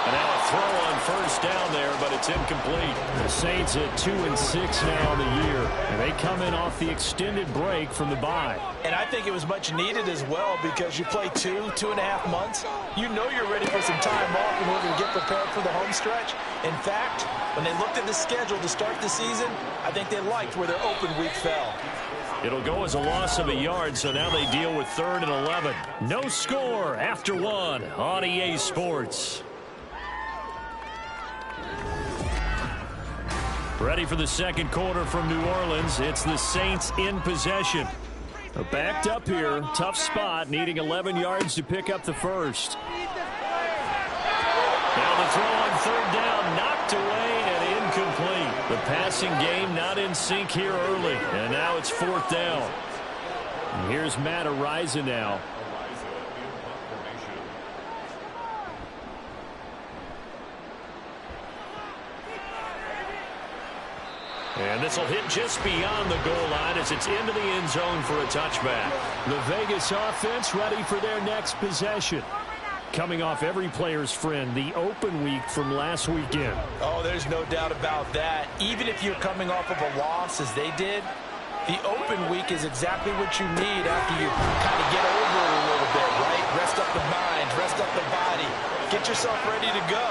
And now a throw on 1st down there, but it's incomplete. The Saints at 2-6 now on the year, and they come in off the extended break from the bye. And I think it was much needed as well because you play 2.5 months. You know you're ready for some time off in order to get prepared for the home stretch. In fact, when they looked at the schedule to start the season, I think they liked where their open week fell. It'll go as a loss of a yard, so now they deal with 3rd and 11. No score after 1 on EA Sports. Ready for the second quarter from New Orleans. It's the Saints in possession. Backed up here. Tough spot. Needing 11 yards to pick up the first. Now the throw on 3rd down. Knocked away and incomplete. The passing game not in sync here early. And now it's 4th down. And here's Matt Ariza now. And this will hit just beyond the goal line as it's into the end zone for a touchback. The Vegas offense ready for their next possession. Coming off every player's friend, the open week from last weekend. Oh, there's no doubt about that. Even if you're coming off of a loss as they did, the open week is exactly what you need after you kind of get over it a little bit, right? Rest up the mind, rest up the body, get yourself ready to go.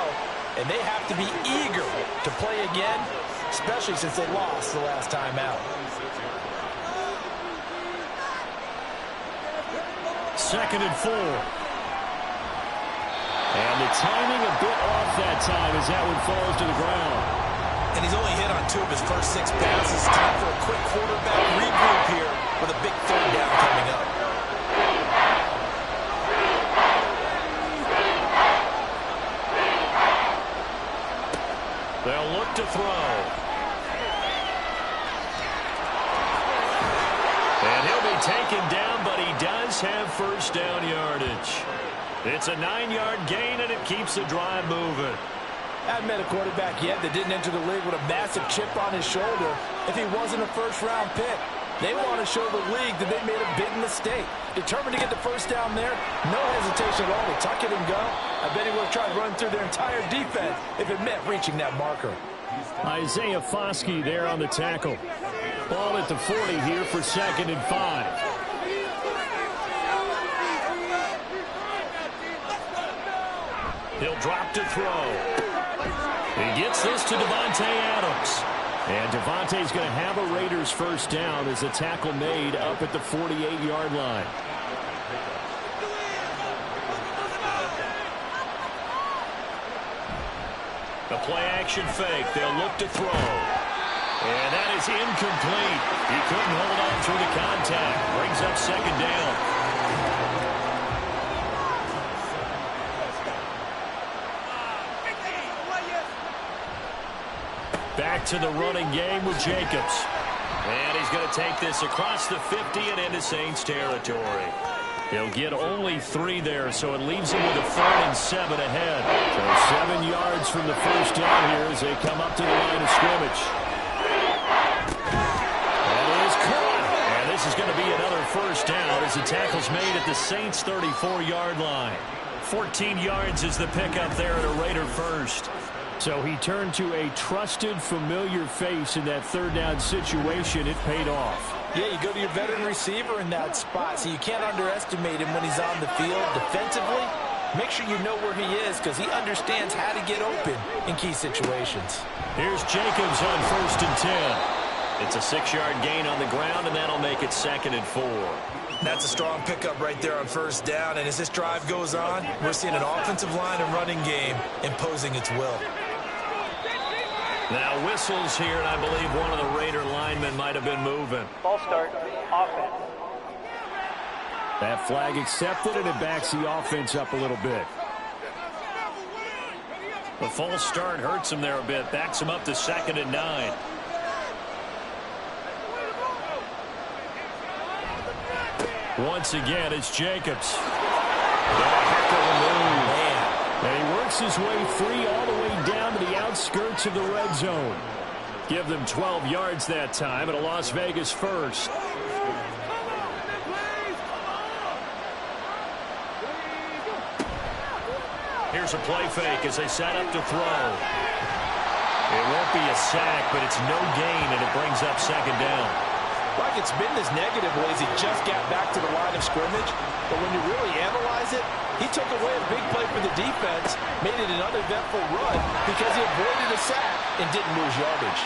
and they have to be eager to play again, especially since they lost the last time out. Second and 4. And the timing a bit off that time as that one falls to the ground. And he's only hit on 2 of his first 6 passes. Time for a quick quarterback regroup here with a big third down coming up. They'll look to throw. And he'll be taken down, but he does have first down yardage. It's a 9-yard gain, and it keeps the drive moving. I haven't met a quarterback yet that didn't enter the league with a massive chip on his shoulder if he wasn't a first-round pick. They want to show the league that they made a big mistake. Determined to get the first down there, no hesitation at all to tuck it and go. I bet he would have tried running through their entire defense if it meant reaching that marker. Isaiah Foskey there on the tackle. Ball at the 40 here for 2nd and 5. He'll drop to throw. He gets this to Devontae Adams. And Devontae's going to have a Raiders first down as a tackle made up at the 48-yard line. The play-action fake. They'll look to throw. And that is incomplete. He couldn't hold on through the contact. Brings up 2nd down. Back to the running game with Jacobs. And he's going to take this across the 50 and into Saints territory. He'll get only 3 there, so it leaves him with a 3rd and 7 ahead. So 7 yards from the first down here as they come up to the line of scrimmage. That is caught. And this is going to be another first down as the tackle's made at the Saints' 34-yard line. 14 yards is the pickup there at a Raider first. So he turned to a trusted, familiar face in that 3rd down situation. It paid off. Yeah, you go to your veteran receiver in that spot, so you can't underestimate him when he's on the field defensively. Make sure you know where he is because he understands how to get open in key situations. Here's Jacobs on 1st and 10. It's a 6-yard gain on the ground, and that'll make it 2nd and 4. That's a strong pickup right there on first down. And as this drive goes on, we're seeing an offensive line and running game imposing its will. Now whistles here, and I believe one of the Raider linemen might have been moving. False start, offense. That flag accepted, and it backs the offense up a little bit. The false start hurts him there a bit. Backs him up to 2nd and 9. Once again, it's Jacobs. Heck of a move. And he works his way free all the way down to the outskirts of the red zone. Give them 12 yards that time at a Las Vegas first. Here's a play fake as they set up to throw. It won't be a sack, but it's no gain, and it brings up 2nd down. Like it's been this negative ways he just got back to the line of scrimmage. But when you really analyze it, he took away a big play for the defense, made it an uneventful run because he avoided a sack and didn't lose yardage.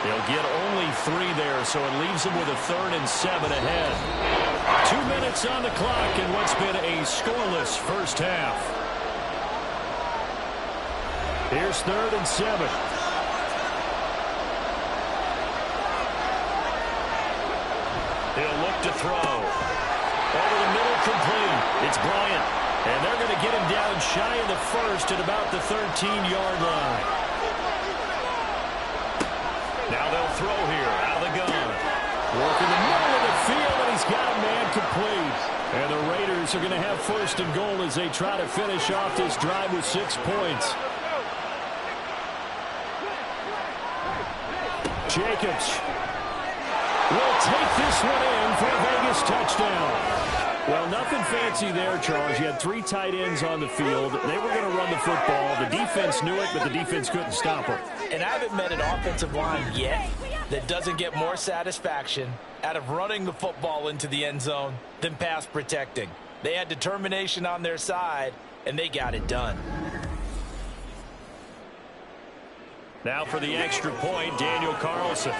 They'll get only 3 there, so it leaves them with a 3rd and 7 ahead. 2 minutes on the clock in what's been a scoreless first half. Here's 3rd and 7. He'll look to throw. Over the middle, complete. It's Bryant. And they're going to get him down shy of the first at about the 13-yard line. Now they'll throw here out of the gun. Working the middle of the field, and he's got a man complete. And the Raiders are going to have 1st and goal as they try to finish off this drive with 6 points. Jacobs will take this one in for a Vegas touchdown. Well, nothing fancy there, Charles. You had 3 tight ends on the field. They were going to run the football. The defense knew it, but the defense couldn't stop them. And I haven't met an offensive line yet that doesn't get more satisfaction out of running the football into the end zone than pass protecting. They had determination on their side, and they got it done. Now for the extra point, Daniel Carlson.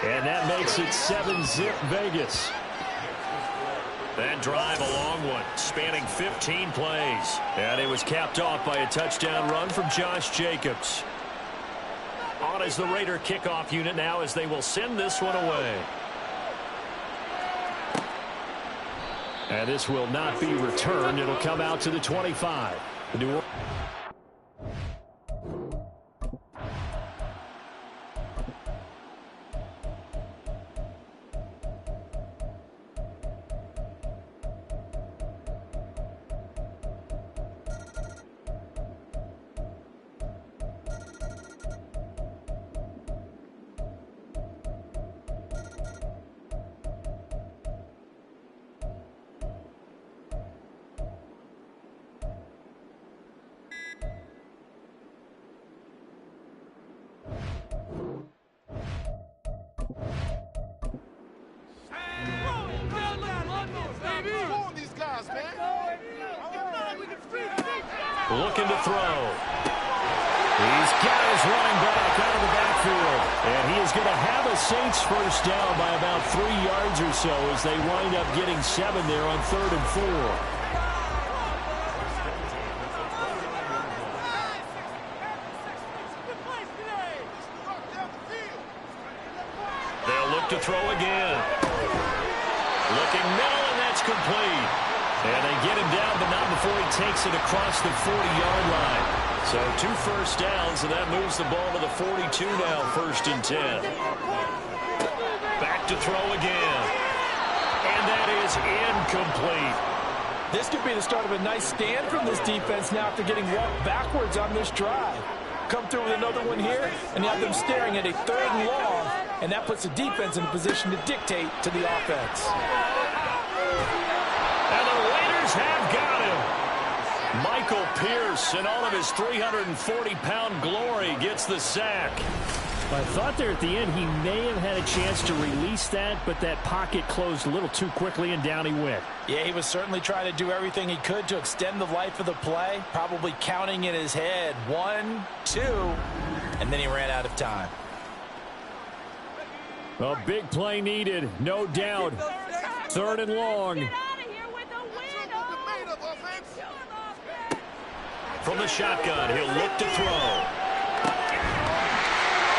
And that makes it 7-zip Vegas. That drive, a long one, spanning 15 plays. And it was capped off by a touchdown run from Josh Jacobs. On is the Raider kickoff unit now as they will send this one away. And this will not be returned. It'll come out to the 25. The New looking to throw. He's got his running back out of the backfield. And he is going to have a Saints first down by about 3 yards or so as they wind up getting 7 there on 3rd and 4. They'll look to throw again. Looking middle, and that's complete. And they get him down, but not before he takes it across the 40-yard line. So 2 first downs, and that moves the ball to the 42 now, 1st and 10. Back to throw again. And that is incomplete. This could be the start of a nice stand from this defense now after getting walked backwards on this drive. Come through with another one here, and you have them staring at a 3rd and long, and that puts the defense in a position to dictate to the offense. And the Raiders have got him. Michael Pierce, in all of his 340-pound glory, gets the sack. I thought there at the end he may have had a chance to release that, but that pocket closed a little too quickly, and down he went. Yeah, he was certainly trying to do everything he could to extend the life of the play, probably counting in his head 1, 2, and then he ran out of time. A big play needed, no doubt. 3rd and long. From the shotgun, he'll look to throw.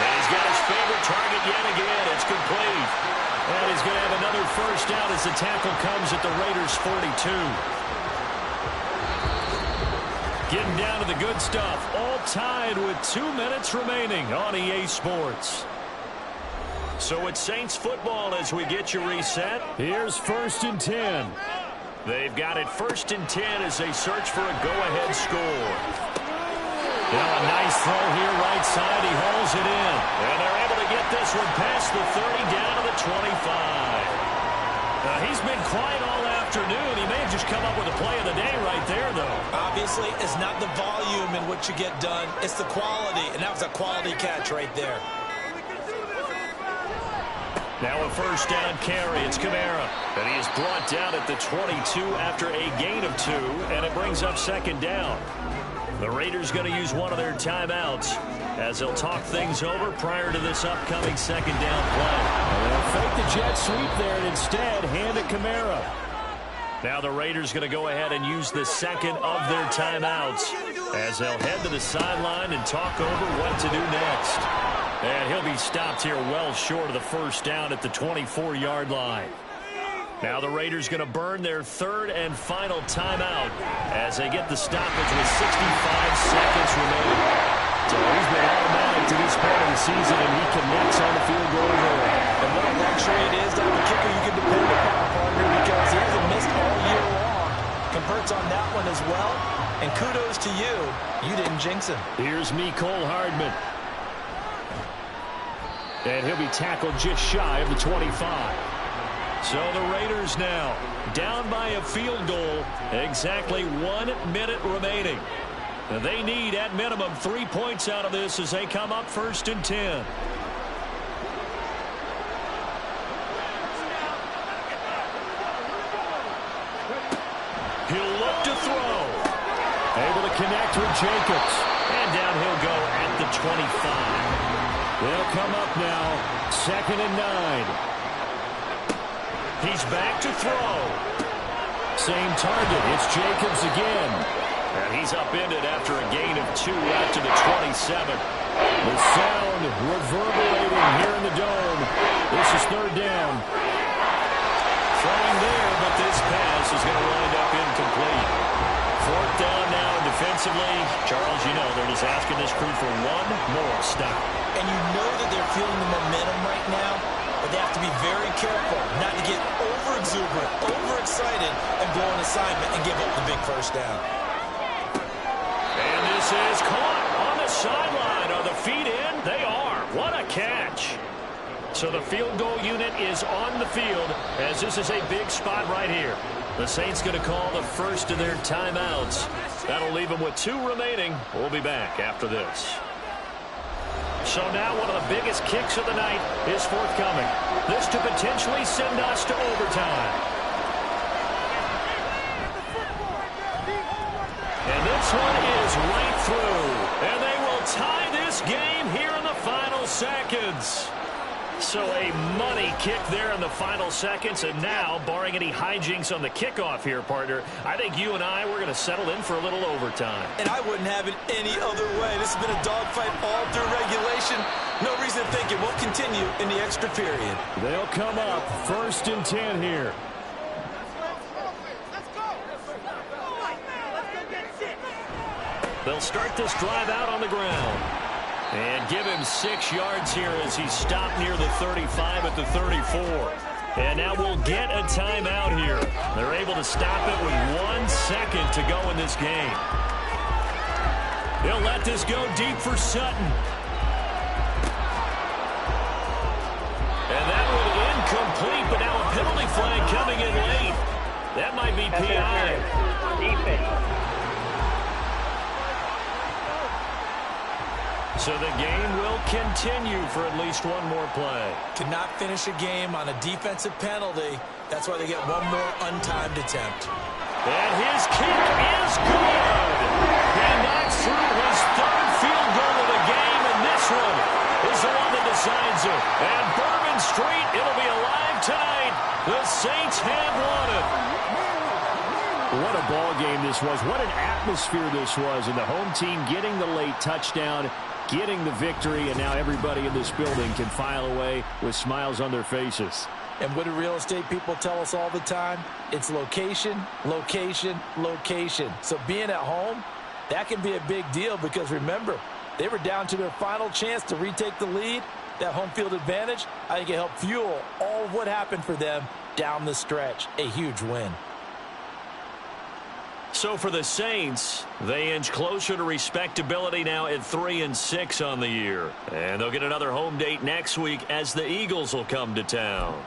And he's got his favorite target yet again. It's complete. And he's going to have another first down as the tackle comes at the Raiders' 42. Getting down to the good stuff. All tied with 2 minutes remaining on EA Sports. So it's Saints football as we get you reset. Here's 1st and 10. They've got it 1st and 10 as they search for a go-ahead score. Now a nice throw here right side. He hauls it in. And they're able to get this one past the 30 down to the 25. He's been quiet all afternoon. He may have just come up with a play of the day right there, though. Obviously, it's not the volume in which you get done. It's the quality, and that was a quality catch right there. Now a first down carry. It's Kamara. And he is brought down at the 22 after a gain of 2, and it brings up 2nd down. The Raiders going to use one of their timeouts as they'll talk things over prior to this upcoming 2nd down play. They'll fake the jet sweep there and instead hand it Kamara. Now the Raiders going to go ahead and use the 2nd of their timeouts as they'll head to the sideline and talk over what to do next. And he'll be stopped here well short of the first down at the 24-yard line. Now the Raiders going to burn their 3rd and final timeout as they get the stoppage with 65 seconds remaining. So he's been automatic to this point of the season, and he connects on the field goal goal. And what a luxury it is to have a kicker you can depend upon, partner, because he hasn't missed all year long. Converts on that one as well. And kudos to you. You didn't jinx him. Here's Mecole Hardman. And he'll be tackled just shy of the 25. So the Raiders now down by a field goal. Exactly 1 minute remaining. They need at minimum 3 points out of this as they come up 1st and 10. He'll look to throw. Jacobs. And down he'll go at the 25. They'll come up now, 2nd and 9. He's back to throw. Same target. It's Jacobs again. And he's upended after a gain of 2 out to the 27. The sound reverberating here in the dome. This is 3rd down. Throwing there, but this pass is going to wind up incomplete. 4th down now defensively. Charles, you know they're just asking this crew for one more stop. And you know that they're feeling the momentum right now, but they have to be very careful not to get over-exuberant, overexcited, and blow an assignment and give up the big 1st down. And this is caught on the sideline. Are the feet in? They are. What a catch. So the field goal unit is on the field as this is a big spot right here. The Saints going to call the first of their timeouts. That'll leave them with 2 remaining. We'll be back after this. So now one of the biggest kicks of the night is forthcoming. This to potentially send us to overtime. And this one is right through. And they will tie this game here in the final seconds. So a money kick there in the final seconds. And now, barring any hijinks on the kickoff here, partner, I think you and I, we're going to settle in for a little overtime. And I wouldn't have it any other way. This has been a dogfight all through regulation. No reason to think it won't continue in the extra period. They'll come up 1st and 10 here. They'll start this drive out on the ground. And give him 6 yards here as he's stopped near the 35 at the 34. And now we'll get a timeout here. They're able to stop it with 1 second to go in this game. They'll let this go deep for Sutton. And that one incomplete, but now a penalty flag coming in late. That might be PI. Defense. So the game will continue for at least one more play. Cannot finish a game on a defensive penalty. That's why they get one more untimed attempt. And his kick is good. He knocks through his 3rd field goal of the game, and this one is the one that decides it. And Bourbon Street, it'll be alive tonight. The Saints have won it. What a ball game this was. What an atmosphere this was. And the home team getting the late touchdown, getting the victory, and now everybody in this building can file away with smiles on their faces. And what do real estate people tell us all the time? It's location, location, location. So being at home, that can be a big deal because remember, they were down to their final chance to retake the lead. That home field advantage, I think it helped fuel all of what happened for them down the stretch. A huge win. So for the Saints, they inch closer to respectability now at 3-6 on the year. And they'll get another home date next week as the Eagles will come to town.